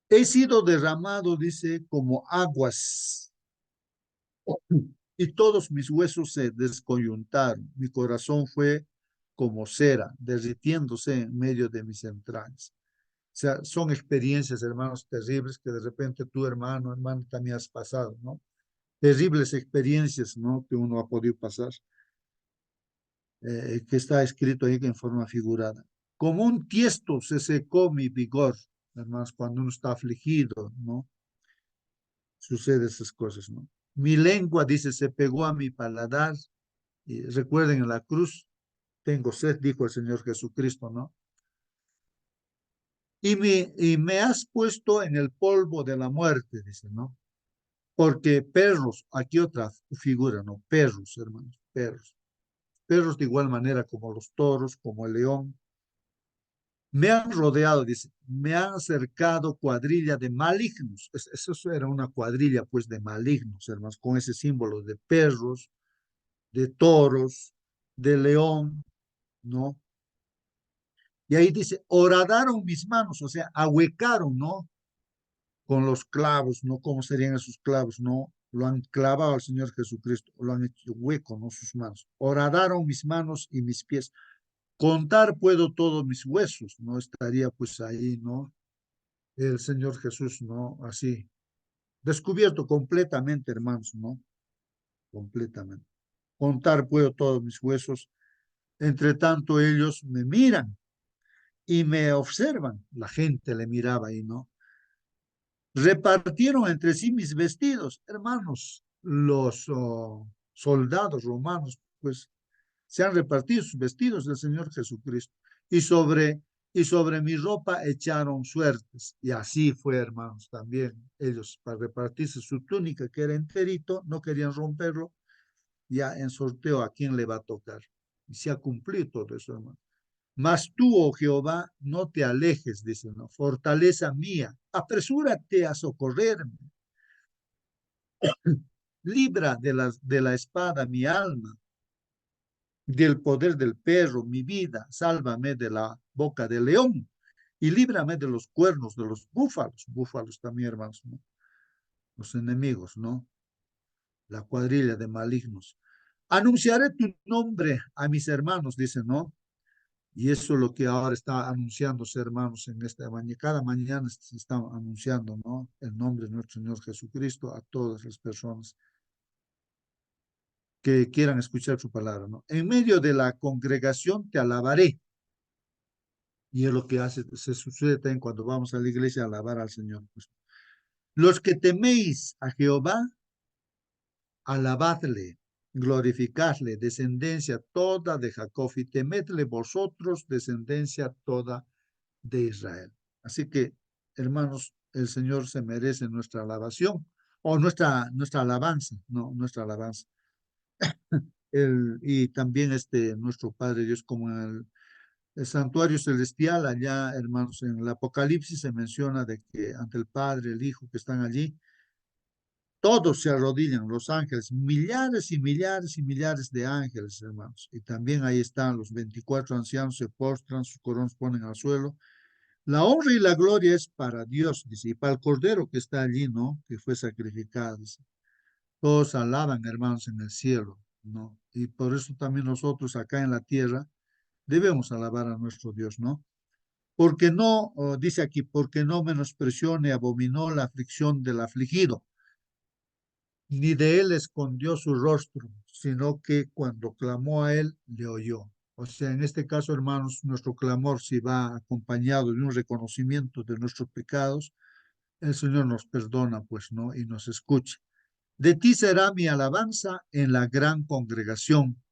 He sido derramado, dice, como aguas, y todos mis huesos se descoyuntaron. Mi corazón fue como cera, derritiéndose en medio de mis entrañas. O sea, son experiencias, hermanos, terribles que de repente tú, hermano, hermano, también has pasado, ¿no? Terribles experiencias, ¿no? Que uno ha podido pasar, que está escrito ahí en forma figurada. Como un tiesto se secó mi vigor, hermanos, cuando uno está afligido, ¿no? Sucede esas cosas, ¿no? Mi lengua, dice, se pegó a mi paladar. Y recuerden, en la cruz, tengo sed, dijo el Señor Jesucristo, ¿no? Y me has puesto en el polvo de la muerte, dice, ¿no? Porque perros, aquí otra figura, ¿no? Perros, hermanos, perros. Perros de igual manera como los toros, como el león. Me han rodeado, dice, me han acercado cuadrilla de malignos. Eso era una cuadrilla, pues, de malignos, hermanos, con ese símbolo de perros, de toros, de león, ¿no? Y ahí dice, horadaron mis manos, o sea, ahuecaron, ¿no? Con los clavos, ¿no? ¿Cómo serían esos clavos? ¿No? Lo han clavado al Señor Jesucristo, lo han hecho hueco, ¿no? Sus manos. Horadaron mis manos y mis pies. Contar puedo todos mis huesos, ¿no? Estaría pues ahí, ¿no? El Señor Jesús, ¿no? Así, descubierto completamente, hermanos, ¿no? Completamente. Contar puedo todos mis huesos. Entre tanto, ellos me miran y me observan. La gente le miraba ahí, ¿no? Repartieron entre sí mis vestidos, hermanos. Los soldados romanos, pues, se han repartido sus vestidos del Señor Jesucristo. Y sobre mi ropa echaron suertes. Y así fue, hermanos, también. Ellos, para repartirse su túnica, que era enterito, no querían romperlo. Ya en sorteo a quién le va a tocar. Y se ha cumplido todo eso, hermano. Mas tú, oh Jehová, no te alejes, dice, ¿no? Fortaleza mía, apresúrate a socorrerme. Libra de la espada mi alma, del poder del perro mi vida. Sálvame de la boca del león y líbrame de los cuernos de los búfalos. Búfalos también, hermanos, ¿no? Los enemigos, ¿no? La cuadrilla de malignos. Anunciaré tu nombre a mis hermanos, dice, ¿no? Y eso es lo que ahora está anunciándose, hermanos, en esta mañana. Cada mañana se está anunciando, ¿no? El nombre de nuestro Señor Jesucristo a todas las personas que quieran escuchar su palabra, ¿no? En medio de la congregación te alabaré. Y es lo que hace, se sucede también cuando vamos a la iglesia a alabar al Señor. Pues. Los que teméis a Jehová, alabadle, glorificadle, descendencia toda de Jacob, y temedle vosotros, descendencia toda de Israel. Así que, hermanos, el Señor se merece nuestra alabación, o nuestra alabanza, no, nuestra alabanza. Y también nuestro Padre Dios, como en el santuario celestial, allá, hermanos, en el Apocalipsis se menciona de que ante el Padre, el Hijo que están allí, todos se arrodillan, los ángeles, millares y millares y millares de ángeles, hermanos. Y también ahí están los 24 ancianos, se postran, sus coronas ponen al suelo. La honra y la gloria es para Dios, dice, y para el Cordero que está allí, ¿no? Que fue sacrificado, dice. Todos alaban, hermanos, en el cielo, ¿no? Y por eso también nosotros acá en la tierra debemos alabar a nuestro Dios, ¿no? Porque no, dice aquí, porque no menospreció ni abominó la aflicción del afligido, ni de él escondió su rostro, sino que cuando clamó a él, le oyó. O sea, en este caso, hermanos, nuestro clamor si va acompañado de un reconocimiento de nuestros pecados, el Señor nos perdona, pues, ¿no? Y nos escucha. De ti será mi alabanza en la gran congregación.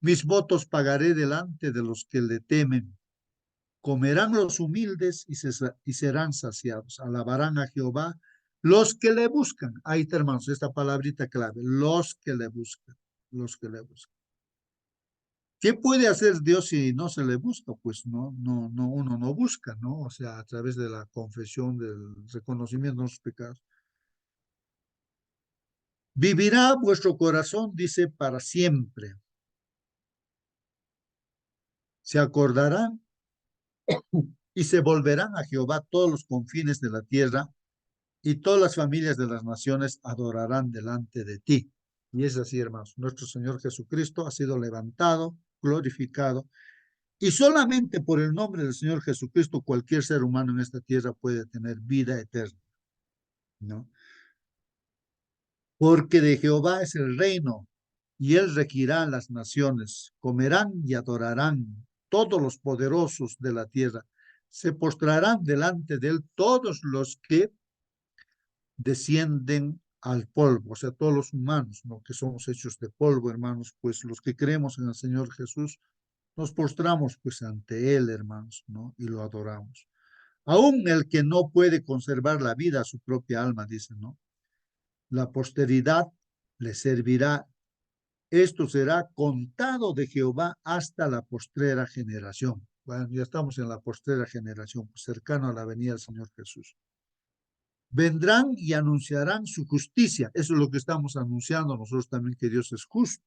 Mis votos pagaré delante de los que le temen. Comerán los humildes y serán saciados. Alabarán a Jehová los que le buscan. Ahí está, hermanos, esta palabrita clave. Los que le buscan. Los que le buscan. ¿Qué puede hacer Dios si no se le busca? Pues uno no busca, ¿no? O sea, a través de la confesión, del reconocimiento de los pecados. Vivirá vuestro corazón, dice, para siempre. Se acordarán y se volverán a Jehová todos los confines de la tierra, y todas las familias de las naciones adorarán delante de ti. Y es así, hermanos, nuestro Señor Jesucristo ha sido levantado, glorificado, y solamente por el nombre del Señor Jesucristo cualquier ser humano en esta tierra puede tener vida eterna, ¿no? Porque de Jehová es el reino, y él regirá las naciones. Comerán y adorarán todos los poderosos de la tierra. Se postrarán delante de él todos los que descienden al polvo, o sea, todos los humanos, ¿no? Que somos hechos de polvo, hermanos, pues los que creemos en el Señor Jesús, nos postramos pues ante Él, hermanos, ¿no? Y lo adoramos. Aún el que no puede conservar la vida a su propia alma, dice, ¿no? La posteridad le servirá. Esto será contado de Jehová hasta la postrera generación. Bueno, ya estamos en la postrera generación, pues cercano a la venida del Señor Jesús. Vendrán y anunciarán su justicia. Eso es lo que estamos anunciando nosotros también, que Dios es justo.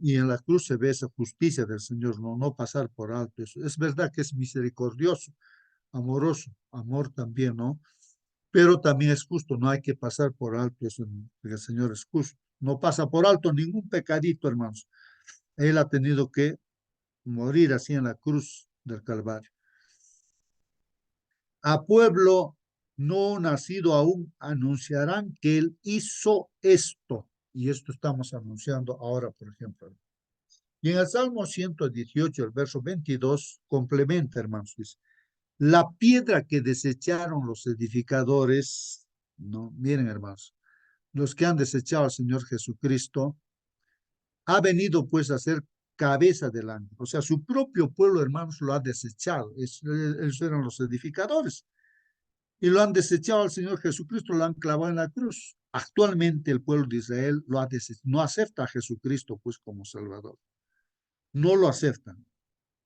Y en la cruz se ve esa justicia del Señor, no pasar por alto eso. Es verdad que es misericordioso, amoroso, amor también, ¿no? Pero también es justo, no hay que pasar por alto eso, que el Señor es justo. No pasa por alto ningún pecadito, hermanos. Él ha tenido que morir así en la cruz del Calvario. A pueblo no nacido aún anunciarán que él hizo esto. Y esto estamos anunciando ahora, por ejemplo. Y en el Salmo 118, el verso 22, complementa, hermanos, dice, la piedra que desecharon los edificadores, no, miren, hermanos, los que han desechado al Señor Jesucristo, ha venido pues a ser cabeza del ángel. O sea, su propio pueblo, hermanos, lo ha desechado. Ellos eran los edificadores. Y lo han desechado al Señor Jesucristo, lo han clavado en la cruz. Actualmente el pueblo de Israel lo ha no acepta a Jesucristo pues como Salvador. No lo aceptan.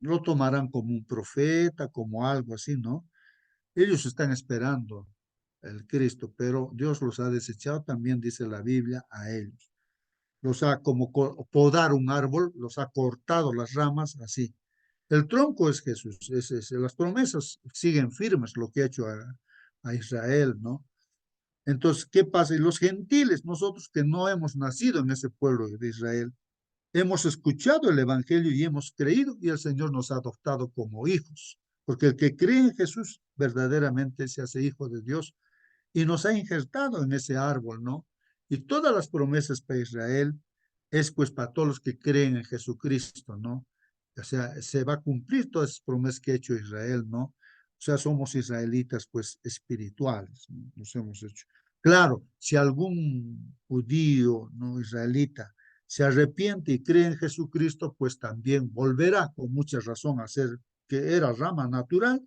Lo tomarán como un profeta, como algo así, ¿no? Ellos están esperando el Cristo, pero Dios los ha desechado, también dice la Biblia, a ellos. Los ha como podar un árbol, los ha cortado las ramas, así. El tronco es Jesús, las promesas siguen firmes, lo que ha hecho a Israel, ¿no? Entonces, ¿qué pasa? Y los gentiles, nosotros que no hemos nacido en ese pueblo de Israel, hemos escuchado el Evangelio y hemos creído y el Señor nos ha adoptado como hijos, porque el que cree en Jesús verdaderamente se hace hijo de Dios y nos ha injertado en ese árbol, ¿no? Y todas las promesas para Israel es pues para todos los que creen en Jesucristo, ¿no? O sea, se va a cumplir todas esas promesas que ha hecho Israel, ¿no? O sea, somos israelitas pues espirituales, ¿no? Nos hemos hecho. Claro, si algún judío, no israelita, se arrepiente y cree en Jesucristo, pues también volverá con mucha razón a ser que era rama natural,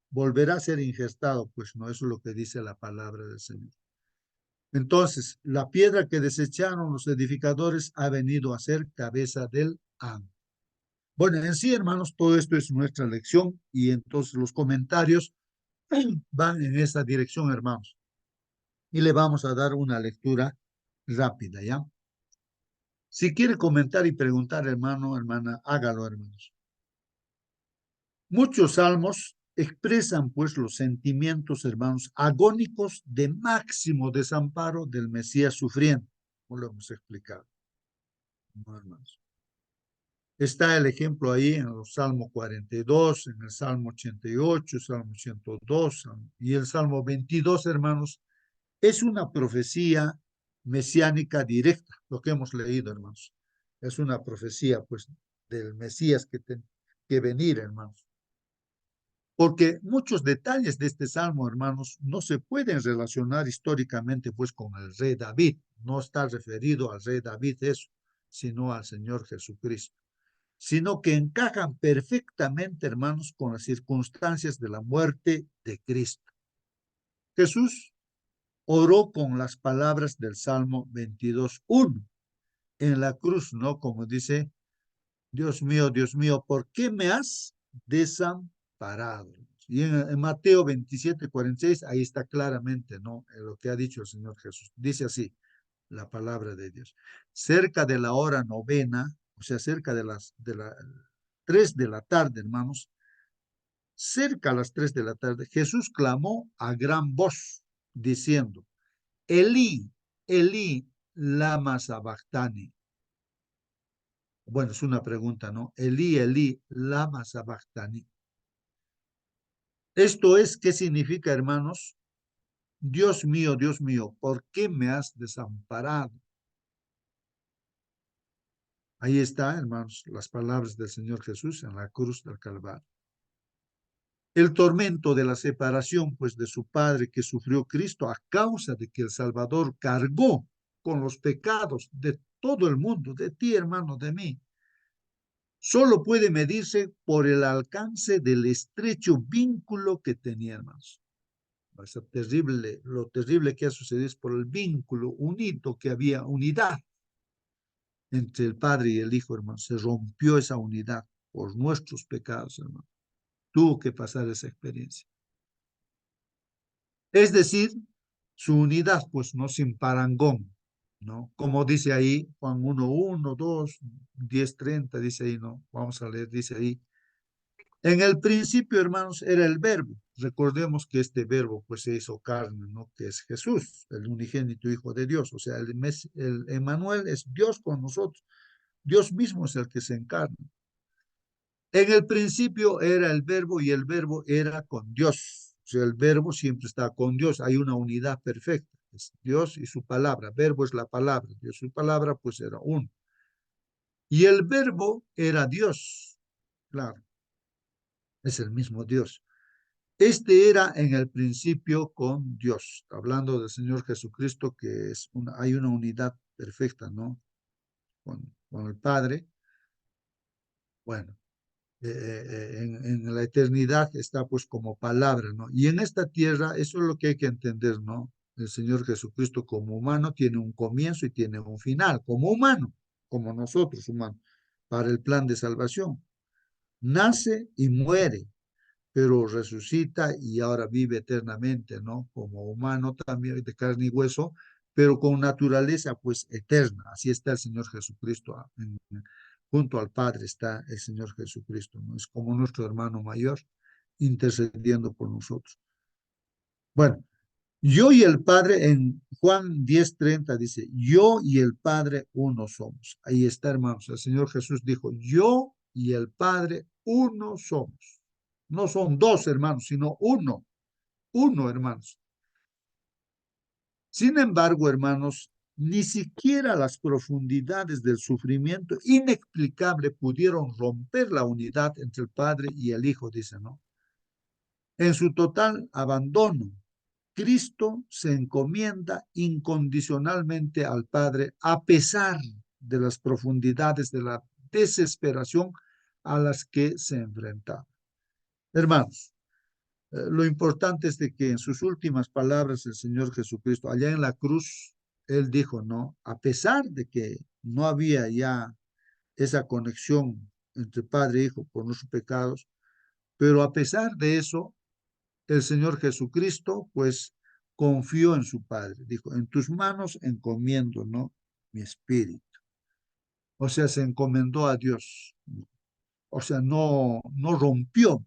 volverá a ser ingestado, pues no, eso es lo que dice la palabra del Señor. Entonces, la piedra que desecharon los edificadores ha venido a ser cabeza del ángel. Bueno, en sí, hermanos, todo esto es nuestra lección y entonces los comentarios van en esa dirección, hermanos. Y le vamos a dar una lectura rápida, ¿ya? Si quiere comentar y preguntar, hermano, hermana, hágalo, hermanos. Muchos salmos expresan, pues, los sentimientos, hermanos, agónicos de máximo desamparo del Mesías sufriente, como lo hemos explicado, hermanos. Está el ejemplo ahí en el Salmo 42, en el Salmo 88, Salmo 102 y el Salmo 22, hermanos. Es una profecía mesiánica directa, lo que hemos leído, hermanos. Es una profecía, pues, del Mesías que venir, hermanos. porque muchos detalles de este salmo, hermanos, no se pueden relacionar históricamente pues con el rey David. No está referido al rey David eso, sino al Señor Jesucristo, sino que encajan perfectamente, hermanos, con las circunstancias de la muerte de Cristo. Jesús oró con las palabras del Salmo 22:1 en la cruz, ¿no? Como dice, Dios mío, ¿por qué me has desamparado? Y en Mateo 27:46, ahí está claramente, ¿no? Lo que ha dicho el Señor Jesús. Dice así, la palabra de Dios. Cerca de la hora novena, o sea, cerca de las 3 de la tarde, hermanos, cerca a las 3 de la tarde, Jesús clamó a gran voz, diciendo, Elí, Elí, lama sabactani. Bueno, es una pregunta, ¿no? Elí, Elí, lama sabactani. Esto es, ¿qué significa, hermanos? Dios mío, ¿por qué me has desamparado? Ahí está, hermanos, las palabras del Señor Jesús en la cruz del Calvario. El tormento de la separación, pues, de su Padre que sufrió Cristo a causa de que el Salvador cargó con los pecados de todo el mundo, de ti, hermano, de mí, solo puede medirse por el alcance del estrecho vínculo que tenía, hermanos. Lo terrible que ha sucedido es por el vínculo unido que había, unidad entre el Padre y el Hijo, hermano. Se rompió esa unidad por nuestros pecados, hermano. Tuvo que pasar esa experiencia. Es decir, su unidad, pues no sin parangón, ¿no? Como dice ahí Juan 1:1, 2, 10:30, dice ahí, ¿no? Vamos a leer, dice ahí. En el principio, hermanos, era el verbo. Recordemos que este verbo, pues, se hizo carne, ¿no? Que es Jesús, el unigénito Hijo de Dios. O sea, el Emmanuel es Dios con nosotros. Dios mismo es el que se encarna. En el principio era el verbo y el verbo era con Dios. O sea, el verbo siempre está con Dios. Hay una unidad perfecta. Es Dios y su palabra. Verbo es la palabra. Dios y su palabra, pues era uno. Y el verbo era Dios. Claro, es el mismo Dios. Este era en el principio con Dios, hablando del Señor Jesucristo, que hay una unidad perfecta, ¿no? Con el Padre. Bueno, en la eternidad está pues como palabra, ¿no? Y en esta tierra, eso es lo que hay que entender, ¿no? El Señor Jesucristo como humano tiene un comienzo y tiene un final, como humano, como nosotros humanos, para el plan de salvación. Nace y muere, pero resucita y ahora vive eternamente, ¿no? Como humano también de carne y hueso, pero con naturaleza pues eterna. Así está el Señor Jesucristo. Junto al Padre está el Señor Jesucristo, ¿no? Es como nuestro hermano mayor intercediendo por nosotros. Bueno, yo y el Padre en Juan 10:30 dice, yo y el Padre uno somos. Ahí está, hermanos. El Señor Jesús dijo, yo y el Padre uno somos. No son dos hermanos, sino uno, hermanos. Sin embargo, hermanos, ni siquiera las profundidades del sufrimiento inexplicable pudieron romper la unidad entre el Padre y el Hijo, dice, ¿no? En su total abandono, Cristo se encomienda incondicionalmente al Padre a pesar de las profundidades de la desesperación a las que se enfrentaba. Hermanos, lo importante es de que en sus últimas palabras el Señor Jesucristo, allá en la cruz, Él dijo, no, a pesar de que no había ya esa conexión entre Padre e Hijo por nuestros pecados, pero a pesar de eso, el Señor Jesucristo, pues, confió en su Padre. Dijo, en tus manos encomiendo, ¿no? Mi espíritu. O sea, se encomendó a Dios. O sea, no rompió,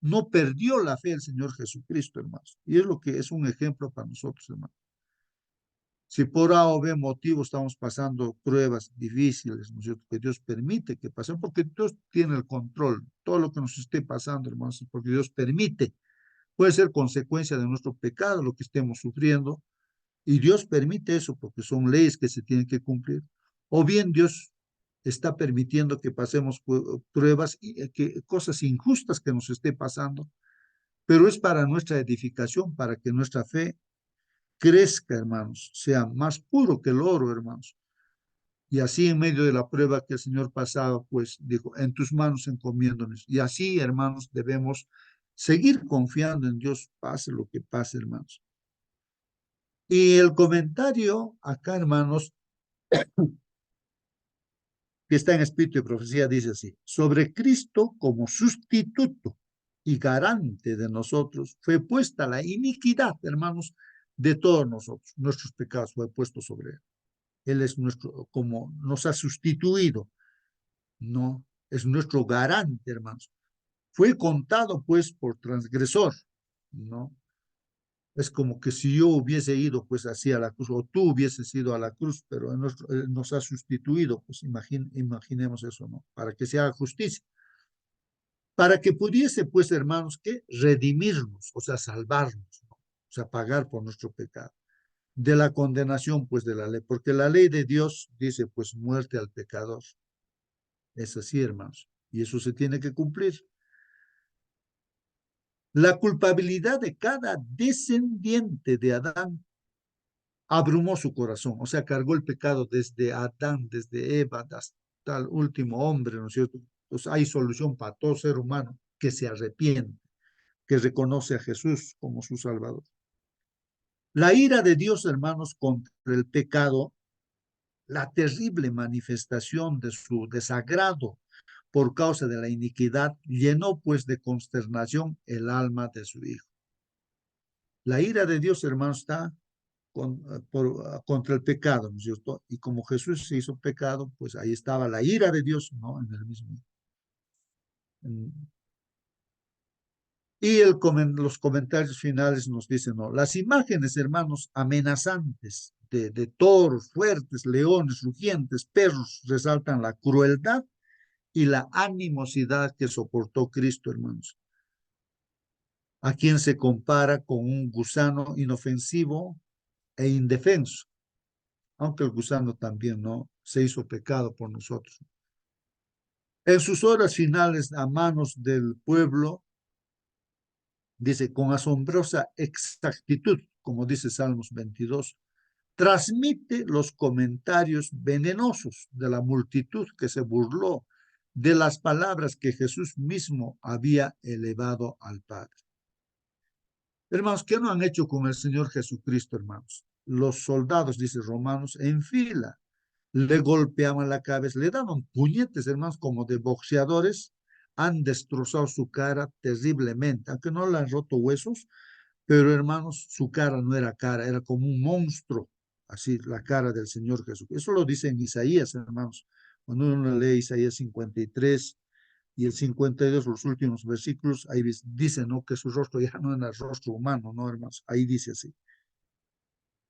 no perdió la fe el Señor Jesucristo, hermanos. Y es lo que es un ejemplo para nosotros, hermanos. Si por A o B motivo estamos pasando pruebas difíciles, ¿no es cierto? Que Dios permite que pasen, porque Dios tiene el control. Todo lo que nos esté pasando, hermanos, es porque Dios permite. Puede ser consecuencia de nuestro pecado, lo que estemos sufriendo, y Dios permite eso porque son leyes que se tienen que cumplir. O bien Dios está permitiendo que pasemos pruebas y que cosas injustas que nos esté pasando, pero es para nuestra edificación, para que nuestra fe crezca, hermanos, sea más puro que el oro, hermanos. Y así en medio de la prueba que el Señor pasaba, pues dijo, en tus manos encomiéndonos. Y así, hermanos, debemos seguir confiando en Dios, pase lo que pase, hermanos. Y el comentario acá, hermanos, que está en Espíritu y Profecía, dice así, sobre Cristo como sustituto y garante de nosotros, fue puesta la iniquidad, hermanos, de todos nosotros. Nuestros pecados fue puesto sobre él. Él es nuestro, como nos ha sustituido, ¿no? Es nuestro garante, hermanos. Fue contado, pues, por transgresor, ¿no? Es como que si yo hubiese ido, pues, así a la cruz, o tú hubieses ido a la cruz, pero él nos ha sustituido, pues, imaginemos eso, ¿no? Para que se haga justicia. Para que pudiese, pues, hermanos, que redimirnos, o sea, salvarnos, ¿no? O sea, pagar por nuestro pecado. De la condenación, pues, de la ley, porque la ley de Dios dice, pues, muerte al pecador. Es así, hermanos, y eso se tiene que cumplir. La culpabilidad de cada descendiente de Adán abrumó su corazón, o sea, cargó el pecado desde Adán, desde Eva, hasta el último hombre, ¿no es cierto? Pues hay solución para todo ser humano que se arrepiente, que reconoce a Jesús como su Salvador. La ira de Dios, hermanos, contra el pecado, la terrible manifestación de su desagrado por causa de la iniquidad, llenó pues de consternación el alma de su Hijo. La ira de Dios, hermanos, está contra el pecado, ¿no es cierto? Y como Jesús se hizo pecado, pues ahí estaba la ira de Dios, ¿no? En el mismo. Y los comentarios finales nos dicen, ¿no? Las imágenes, hermanos, amenazantes de toros, fuertes, leones, rugientes, perros, resaltan la crueldad y la animosidad que soportó Cristo, hermanos, a quien se compara con un gusano inofensivo e indefenso, aunque el gusano también no se hizo pecado por nosotros. En sus horas finales a manos del pueblo, dice, con asombrosa exactitud, como dice Salmos 22, transmite los comentarios venenosos de la multitud que se burló de las palabras que Jesús mismo había elevado al Padre. Hermanos, ¿qué no han hecho con el Señor Jesucristo, hermanos? Los soldados, dice Romanos, en fila, le golpeaban la cabeza, le daban puñetes, hermanos, como de boxeadores, han destrozado su cara terriblemente, aunque no le han roto huesos, pero hermanos, su cara no era cara, era como un monstruo, así la cara del Señor Jesús. Eso lo dice en Isaías, hermanos. Cuando uno lee Isaías 53 y el 52, los últimos versículos, ahí dice, ¿no? Que su rostro ya no era rostro humano, ¿no, hermanos? Ahí dice así.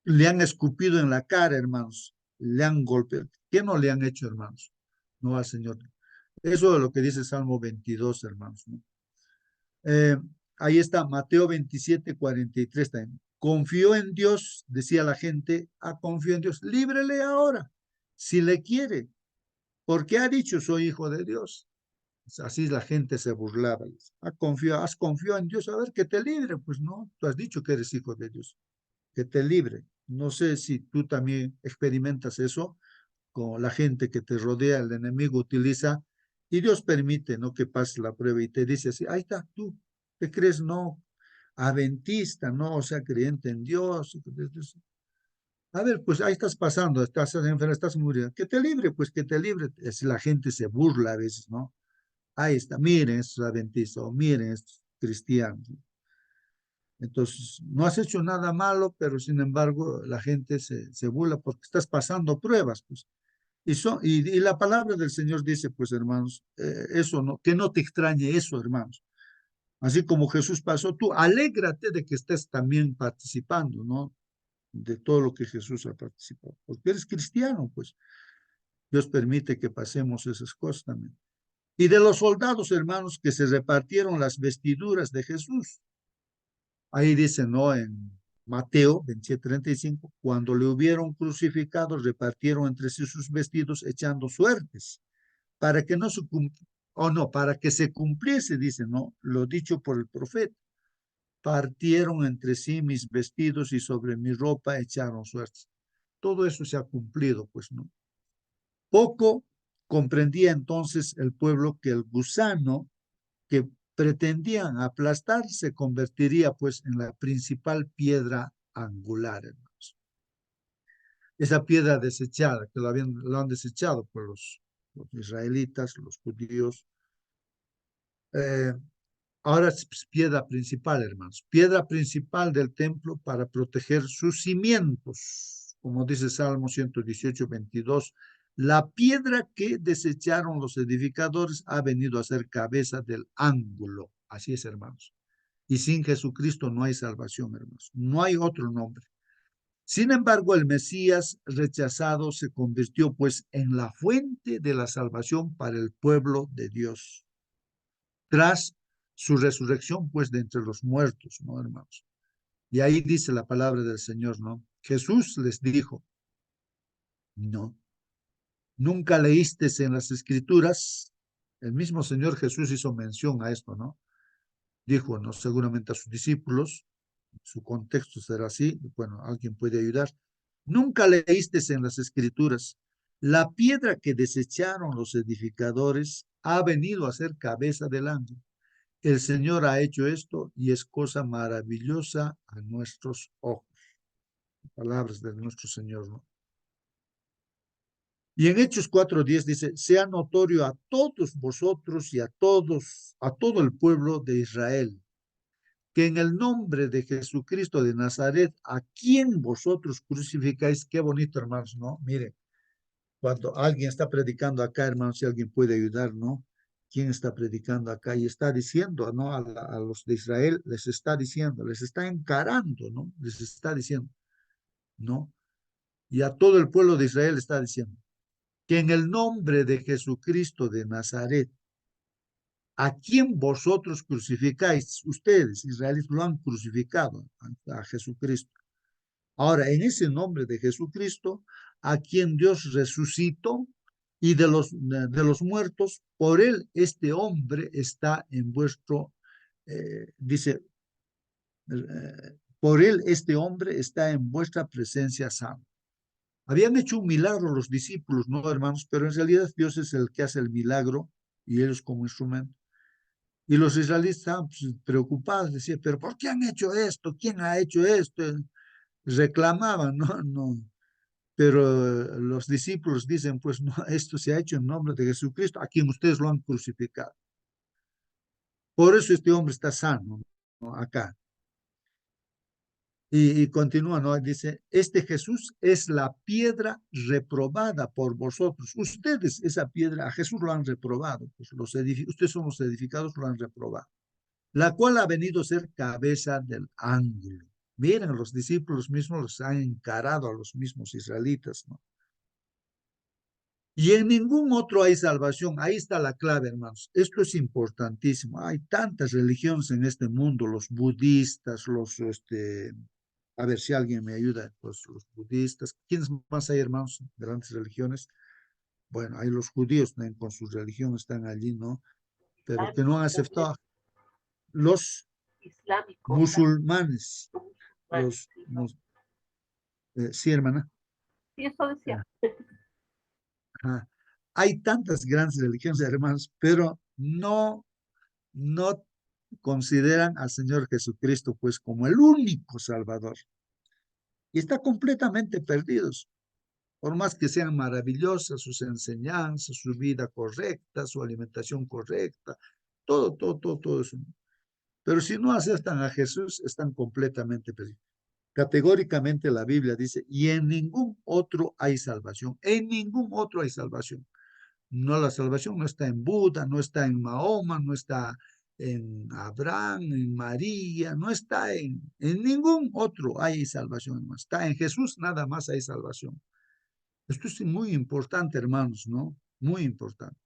Le han escupido en la cara, hermanos. Le han golpeado. ¿Qué no le han hecho, hermanos? No al Señor. Eso es lo que dice Salmo 22, hermanos, ¿no? Eh, Ahí está, Mateo 27, 43 también. Confió en Dios, decía la gente, confió en Dios, líbrele ahora, si le quiere, porque ha dicho, soy hijo de Dios. Así la gente se burlaba. Has confiado en Dios, a ver, que te libre. Pues no, tú has dicho que eres hijo de Dios, que te libre. No sé si tú también experimentas eso con la gente que te rodea, el enemigo utiliza, y Dios permite, ¿no? Que pase la prueba y te dice así, ahí está, tú, ¿te crees? No, adventista, no, o sea, creyente en Dios. A ver, pues ahí estás pasando, estás enfermo, estás muriendo, que te libre, pues que te libre. Es, la gente se burla a veces, ¿no? Ahí está, miren estos adventistas, o miren estos cristianos. Entonces, no has hecho nada malo, pero sin embargo la gente se burla porque estás pasando pruebas, pues. Y la palabra del Señor dice, pues hermanos, eso no, que no te extrañe eso, hermanos. Así como Jesús pasó, tú alégrate de que estés también participando, ¿no? De todo lo que Jesús ha participado. Porque eres cristiano, pues Dios permite que pasemos esas cosas también. Y de los soldados, hermanos, que se repartieron las vestiduras de Jesús. Ahí dice, ¿no? En Mateo 27:35, cuando le hubieron crucificado, repartieron entre sí sus vestidos, echando suertes, para que no se para que se cumpliese, dice, ¿no? Lo dicho por el profeta. partieron entre sí mis vestidos y sobre mi ropa echaron suertes. Todo eso se ha cumplido, pues, ¿no? Poco comprendía entonces el pueblo que el gusano que pretendían aplastar se convertiría, pues, en la principal piedra angular, hermanos. Esa piedra desechada, que lo han desechado por los israelitas, los judíos, eh, ahora es piedra principal, hermanos, piedra principal del templo para proteger sus cimientos, como dice Salmo 118:22. La piedra que desecharon los edificadores ha venido a ser cabeza del ángulo. Así es, hermanos. Y sin Jesucristo no hay salvación, hermanos. No hay otro nombre. Sin embargo, el Mesías rechazado se convirtió pues en la fuente de la salvación para el pueblo de Dios. Tras su resurrección pues de entre los muertos, ¿no, hermanos? Y ahí dice la palabra del Señor, ¿no? Jesús les dijo, no, nunca leíste en las Escrituras. El mismo Señor Jesús hizo mención a esto, ¿no? Dijo, ¿no? Seguramente a sus discípulos, su contexto será así, bueno, alguien puede ayudar. Nunca leíste en las Escrituras, la piedra que desecharon los edificadores ha venido a ser cabeza del ángulo. El Señor ha hecho esto y es cosa maravillosa a nuestros ojos. Palabras de nuestro Señor, ¿no? Y en Hechos 4:10 dice, sea notorio a todos vosotros y a todo el pueblo de Israel, que en el nombre de Jesucristo de Nazaret, a quien vosotros crucificáis, qué bonito, hermanos, ¿no? Mire, cuando alguien está predicando acá, hermanos, si alguien puede ayudar, ¿no? ¿Quién está predicando acá? Y está diciendo, ¿no? A los de Israel les está diciendo, les está encarando, ¿no? Les está diciendo, ¿no? Y a todo el pueblo de Israel está diciendo, que en el nombre de Jesucristo de Nazaret, a quien vosotros crucificáis, ustedes, israelíes, lo han crucificado a Jesucristo. Ahora, en ese nombre de Jesucristo, a quien Dios resucitó y de los muertos, por él este hombre está en vuestro, dice, por él este hombre está en vuestra presencia sano. Habían hecho un milagro los discípulos, ¿no, hermanos? Pero en realidad Dios es el que hace el milagro y ellos como instrumento. Y los israelitas estaban pues, preocupados, decían, pero ¿por qué han hecho esto? ¿Quién ha hecho esto? Reclamaban, no, no. Pero los discípulos dicen, pues no, esto se ha hecho en nombre de Jesucristo, a quien ustedes lo han crucificado. Por eso este hombre está sano, ¿no? Acá. Y continúa, ¿no? Dice, este Jesús es la piedra reprobada por vosotros. Ustedes, esa piedra, a Jesús lo han reprobado. Pues ustedes son los edificados, lo han reprobado. La cual ha venido a ser cabeza del ángulo. Miren, los discípulos mismos los han encarado a los mismos israelitas, ¿no? Y en ningún otro hay salvación. Ahí está la clave, hermanos. Esto es importantísimo. Hay tantas religiones en este mundo, los budistas, a ver si alguien me ayuda, pues los budistas. ¿Quiénes más hay, hermanos? Grandes religiones. Bueno, hay los judíos también con su religión, están allí, ¿no? Pero que no han aceptado. Los Islámicos, musulmanes, los, sí, sí, hermana. sí, eso decía. Ajá. Hay tantas grandes religiones, hermanos, pero no consideran al Señor Jesucristo pues como el único Salvador. Y están completamente perdidos. Por más que sean maravillosas sus enseñanzas, su vida correcta, su alimentación correcta, todo eso. Pero si no aceptan a Jesús, están completamente perdidos. Categóricamente la Biblia dice, y en ningún otro hay salvación, en ningún otro hay salvación. No, la salvación no está en Buda, no está en Mahoma, no está en Abraham, en María, no está en ningún otro hay salvación, hermanos. Está en Jesús, nada más hay salvación. Esto es muy importante, hermanos, ¿no? Muy importante.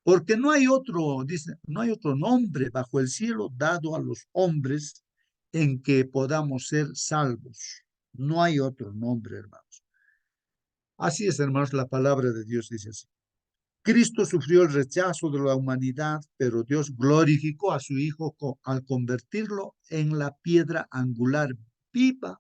Porque no hay otro, dice, no hay otro nombre bajo el cielo dado a los hombres en que podamos ser salvos. No hay otro nombre, hermanos. Así es, hermanos, la palabra de Dios dice así. Cristo sufrió el rechazo de la humanidad, pero Dios glorificó a su Hijo al convertirlo en la piedra angular viva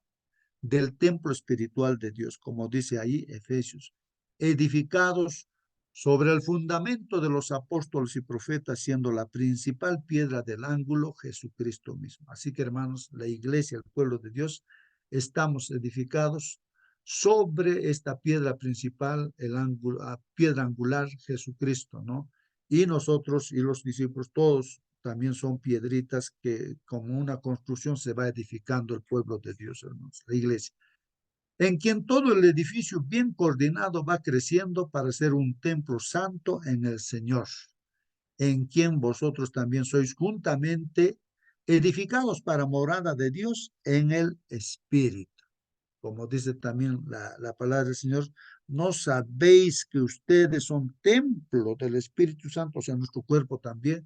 del templo espiritual de Dios, como dice ahí Efesios, edificados sobre el fundamento de los apóstoles y profetas, siendo la principal piedra del ángulo Jesucristo mismo. Así que, hermanos, la iglesia, el pueblo de Dios, estamos edificados sobre esta piedra principal, el ángulo, piedra angular Jesucristo, ¿no? Y nosotros y los discípulos, todos también son piedritas que como una construcción se va edificando el pueblo de Dios, hermanos, la iglesia, en quien todo el edificio bien coordinado va creciendo para ser un templo santo en el Señor, en quien vosotros también sois juntamente edificados para morada de Dios en el Espíritu. Como dice también la palabra del Señor, ¿no sabéis que ustedes son templo del Espíritu Santo? O sea, nuestro cuerpo también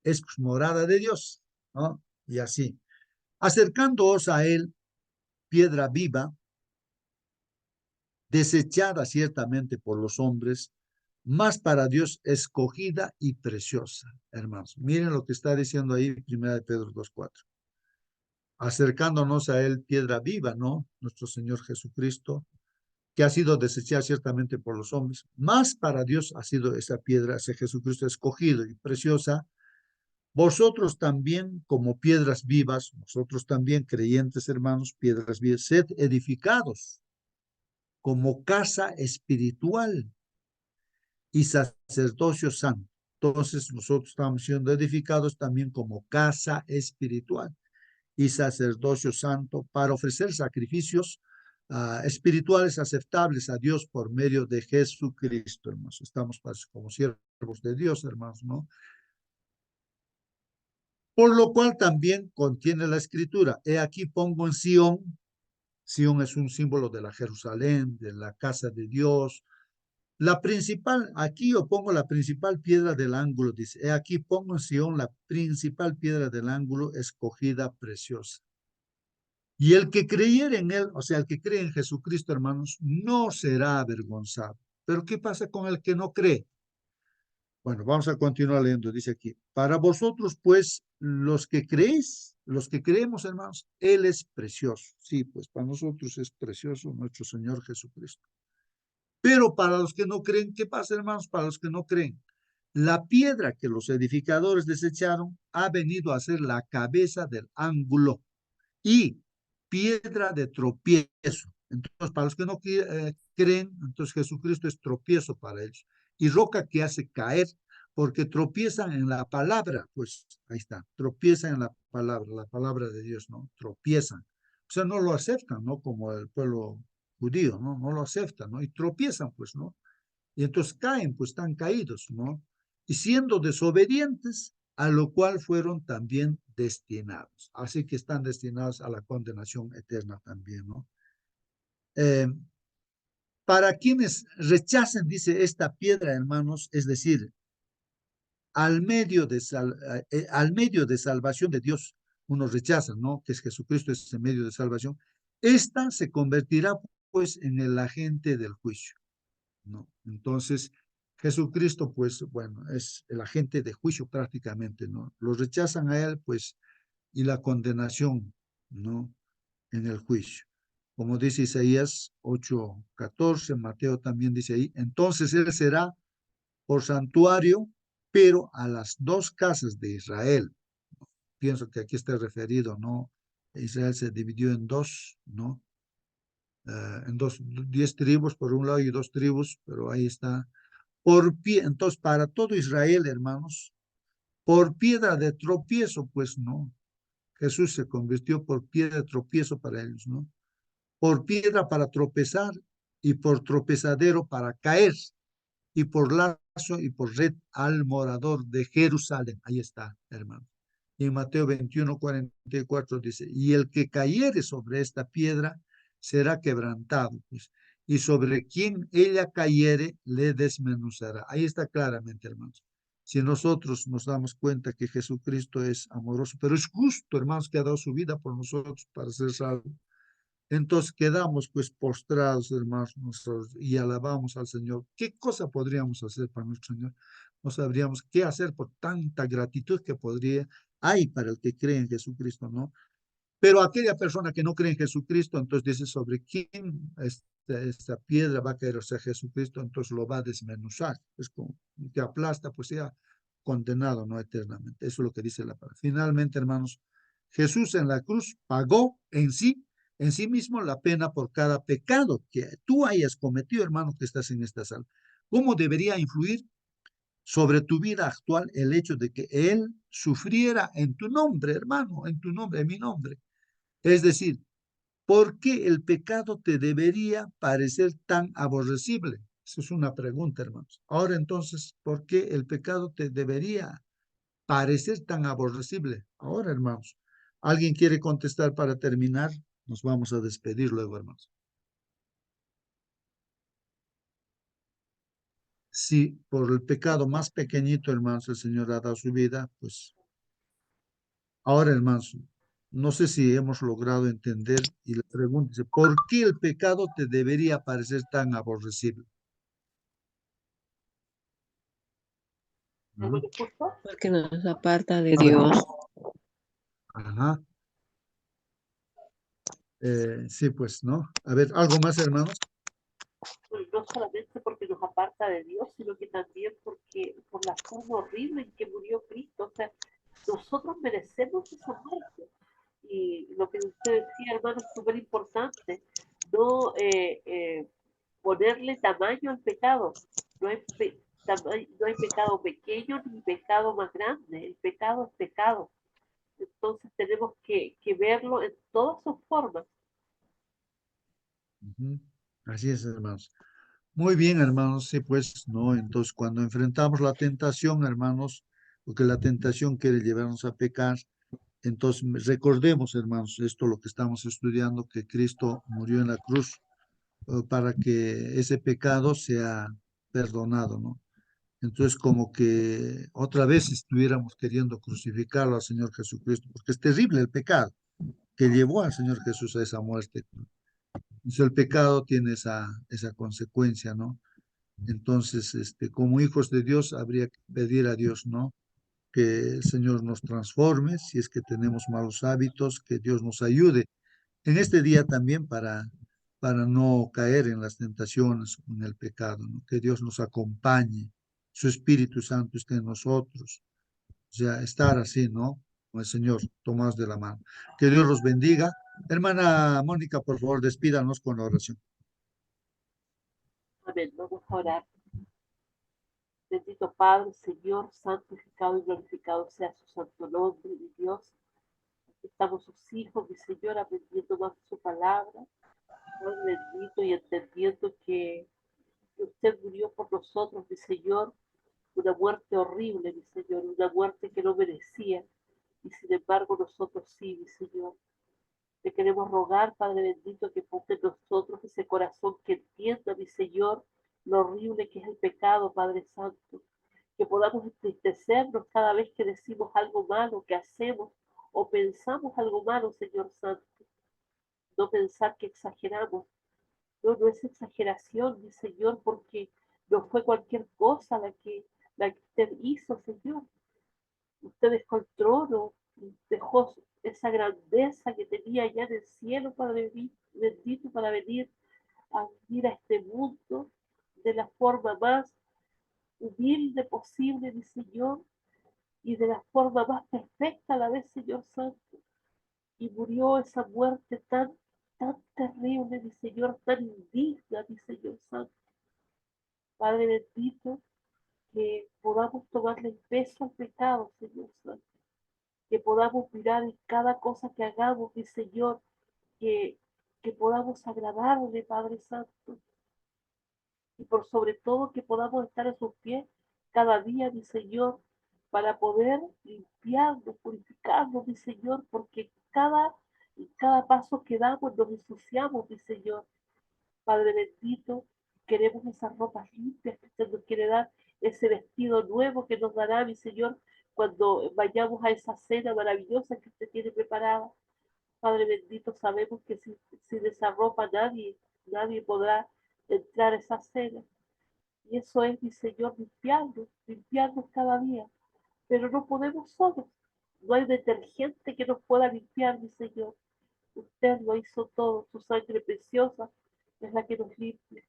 es morada de Dios, ¿no? Y así, acercándoos a Él, piedra viva, desechada ciertamente por los hombres, más para Dios escogida y preciosa, hermanos. Miren lo que está diciendo ahí 1 Pedro 2:4. Acercándonos a Él, piedra viva, ¿no? Nuestro Señor Jesucristo, que ha sido desechada ciertamente por los hombres, más para Dios ha sido esa piedra, ese Jesucristo escogido y preciosa. Vosotros también, como piedras vivas, vosotros también, creyentes hermanos, piedras vivas, sed edificados como casa espiritual y sacerdocio santo. Entonces nosotros estamos siendo edificados también como casa espiritual y sacerdocio santo para ofrecer sacrificios espirituales aceptables a Dios por medio de Jesucristo, hermanos. Estamos como siervos de Dios, hermanos, ¿no? Por lo cual también contiene la escritura, he aquí pongo en Sión, Sión es un símbolo de la Jerusalén, de la casa de Dios, la principal, aquí yo pongo la principal piedra del ángulo, dice, he aquí pongo en Sión la principal piedra del ángulo, escogida, preciosa. Y el que creyere en él, o sea, el que cree en Jesucristo, hermanos, no será avergonzado. Pero ¿qué pasa con el que no cree? Bueno, vamos a continuar leyendo, dice aquí, para vosotros pues, los que creéis, los que creemos, hermanos, Él es precioso. Sí, pues para nosotros es precioso nuestro Señor Jesucristo. Pero para los que no creen, ¿qué pasa, hermanos? Para los que no creen, la piedra que los edificadores desecharon ha venido a ser la cabeza del ángulo y piedra de tropiezo. Entonces, para los que no creen, entonces Jesucristo es tropiezo para ellos. Y roca que hace caer, porque tropiezan en la palabra, pues ahí está, tropiezan en la palabra de Dios, ¿no? Tropiezan. O sea, no lo aceptan, ¿no? Como el pueblo judío, ¿no? No lo aceptan, ¿no? Y tropiezan, pues, ¿no? Y entonces caen, pues están caídos, ¿no? Y siendo desobedientes, a lo cual fueron también destinados. Así que están destinados a la condenación eterna también, ¿no? Eh, para quienes rechacen, dice esta piedra, hermanos, es decir, al medio de salvación de Dios, unos rechazan, ¿no? Que es Jesucristo, es el medio de salvación. Esta se convertirá, pues, en el agente del juicio, ¿no? Entonces, Jesucristo, pues, bueno, es el agente de juicio prácticamente, ¿no? Los rechazan a él, pues, y la condenación, ¿no? En el juicio. Como dice Isaías 8:14, Mateo también dice ahí, entonces él será por santuario, pero a las dos casas de Israel. Pienso que aquí está referido, ¿no? Israel se dividió en dos, ¿no? En 10 tribus por un lado y 2 tribus, pero ahí está. Entonces, para todo Israel, hermanos, por piedra de tropiezo, pues no. Jesús se convirtió por piedra de tropiezo para ellos, ¿no? Por piedra para tropezar y por tropezadero para caer y por lazo y por red al morador de Jerusalén. Ahí está, hermano. Y en Mateo 21:44 dice, y el que cayere sobre esta piedra será quebrantado, pues, y sobre quien ella cayere le desmenuzará. Ahí está claramente, hermanos. Si nosotros nos damos cuenta que Jesucristo es amoroso, pero es justo, hermanos, que ha dado su vida por nosotros para ser salvos. Entonces quedamos pues postrados, hermanos, nosotros, y alabamos al Señor. ¿Qué cosa podríamos hacer para nuestro Señor? No sabríamos qué hacer por tanta gratitud que hay para el que cree en Jesucristo, ¿no? Pero aquella persona que no cree en Jesucristo, entonces dice, ¿sobre quién esta piedra va a caer? O sea, Jesucristo, entonces lo va a desmenuzar. Es como que aplasta, pues sea condenado, no eternamente. Eso es lo que dice la palabra. Finalmente, hermanos, Jesús en la cruz pagó en sí mismo la pena por cada pecado que tú hayas cometido, hermano, que estás en esta sala. ¿Cómo debería influir sobre tu vida actual el hecho de que Él sufriera en tu nombre, hermano, en tu nombre, en mi nombre? Es decir, ¿por qué el pecado te debería parecer tan aborrecible? Esa es una pregunta, hermanos. Ahora entonces, ¿por qué el pecado te debería parecer tan aborrecible? Ahora, hermanos, ¿alguien quiere contestar para terminar? Nos vamos a despedir luego, hermanos. Si por el pecado más pequeñito, hermanos, el Señor ha dado su vida, pues ahora, hermanos, no sé si hemos logrado entender y le pregunto, dice, ¿por qué el pecado te debería parecer tan aborrecible? ¿No me Ajá. lo escuchó? Porque nos aparta de A ver, Dios. ajá, sí, pues, ¿no? A ver, ¿algo más, hermanos? Pues no solamente porque nos aparta de Dios, sino que también porque por la forma horrible en que murió Cristo. O sea, nosotros merecemos esa muerte. Y lo que usted decía, hermano, es súper importante. No ponerle tamaño al pecado. No hay, no hay pecado pequeño ni pecado más grande. El pecado es pecado. Entonces tenemos que verlo en todas sus formas. Ujú. Así es, hermanos. Muy bien, hermanos, sí, pues, ¿no? Entonces, cuando enfrentamos la tentación, hermanos, porque la tentación quiere llevarnos a pecar, entonces recordemos, hermanos, esto lo que estamos estudiando, que Cristo murió en la cruz para que ese pecado sea perdonado, ¿no? Entonces, como que otra vez estuviéramos queriendo crucificarlo al Señor Jesucristo, porque es terrible el pecado que llevó al Señor Jesús a esa muerte. Entonces, el pecado tiene esa consecuencia, ¿no? Entonces, como hijos de Dios, habría que pedir a Dios, ¿no? Que el Señor nos transforme, si es que tenemos malos hábitos, que Dios nos ayude en este día también para no caer en las tentaciones, en el pecado, ¿no? Que Dios nos acompañe, su Espíritu Santo esté en nosotros, o sea, estar así, ¿no? Con el Señor, tomados de la mano. Que Dios los bendiga. Hermana Mónica, por favor, despídanos con la oración. Amén. Vamos a orar. Bendito Padre, Señor, santificado y glorificado sea su santo nombre, mi Dios. Estamos sus hijos, mi Señor, aprendiendo más de su palabra. Padre bendito y entendiendo que usted murió por nosotros, mi Señor, una muerte horrible, mi Señor, una muerte que no merecía. Y sin embargo nosotros sí, mi Señor. Te queremos rogar, Padre bendito, que ponga en nosotros ese corazón que entienda, mi Señor, lo horrible que es el pecado, Padre Santo. Que podamos entristecernos cada vez que decimos algo malo, que hacemos o pensamos algo malo, Señor Santo. No pensar que exageramos. No, no es exageración, mi Señor, porque no fue cualquier cosa la que usted hizo, Señor. Usted dejó el trono, dejó esa grandeza que tenía allá en el cielo, Padre bendito, para venir a vivir a este mundo de la forma más humilde posible, mi Señor, y de la forma más perfecta a la vez, Señor Santo. Y murió esa muerte tan terrible, mi Señor, tan indigna, mi Señor Santo. Padre bendito, que podamos tomarle el peso al pecado, Señor Santo. Que podamos mirar en cada cosa que hagamos, mi Señor, que, que podamos agradarle, Padre Santo, y por sobre todo que podamos estar a sus pies cada día, mi Señor, para poder limpiarnos, purificarnos, mi Señor, porque cada paso que damos nos ensuciamos, mi Señor. Padre bendito, queremos esas ropas limpias que usted nos quiere dar, ese vestido nuevo que nos dará, mi Señor, cuando vayamos a esa cena maravillosa que usted tiene preparada. Padre bendito, sabemos que sin esa ropa nadie podrá entrar a esa cena. Y eso es, mi Señor, limpiarnos cada día. Pero no podemos solos. No hay detergente que nos pueda limpiar, mi Señor. Usted lo hizo todo. Su sangre preciosa es la que nos limpia.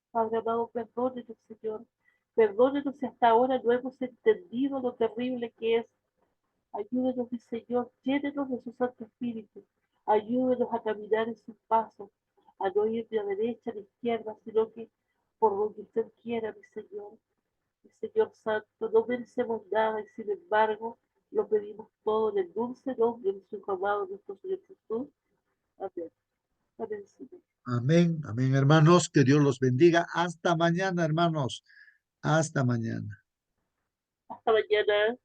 Padre amado, perdónenos, Señor. Perdónenos si hasta ahora no hemos entendido lo terrible que es. Ayúdenos, mi Señor. Llénenos de su Santo Espíritu. Ayúdenos a caminar en sus pasos. A no ir ni a derecha ni a izquierda, sino que por donde usted quiera, mi Señor. Mi Señor Santo, no merecemos nada y sin embargo lo pedimos todo en el dulce nombre de su Hijo amado, nuestro Señor Jesús. Amén. Amén, Señor. Amén, amén, hermanos. Que Dios los bendiga. Hasta mañana, hermanos. Hasta mañana. Hasta mañana.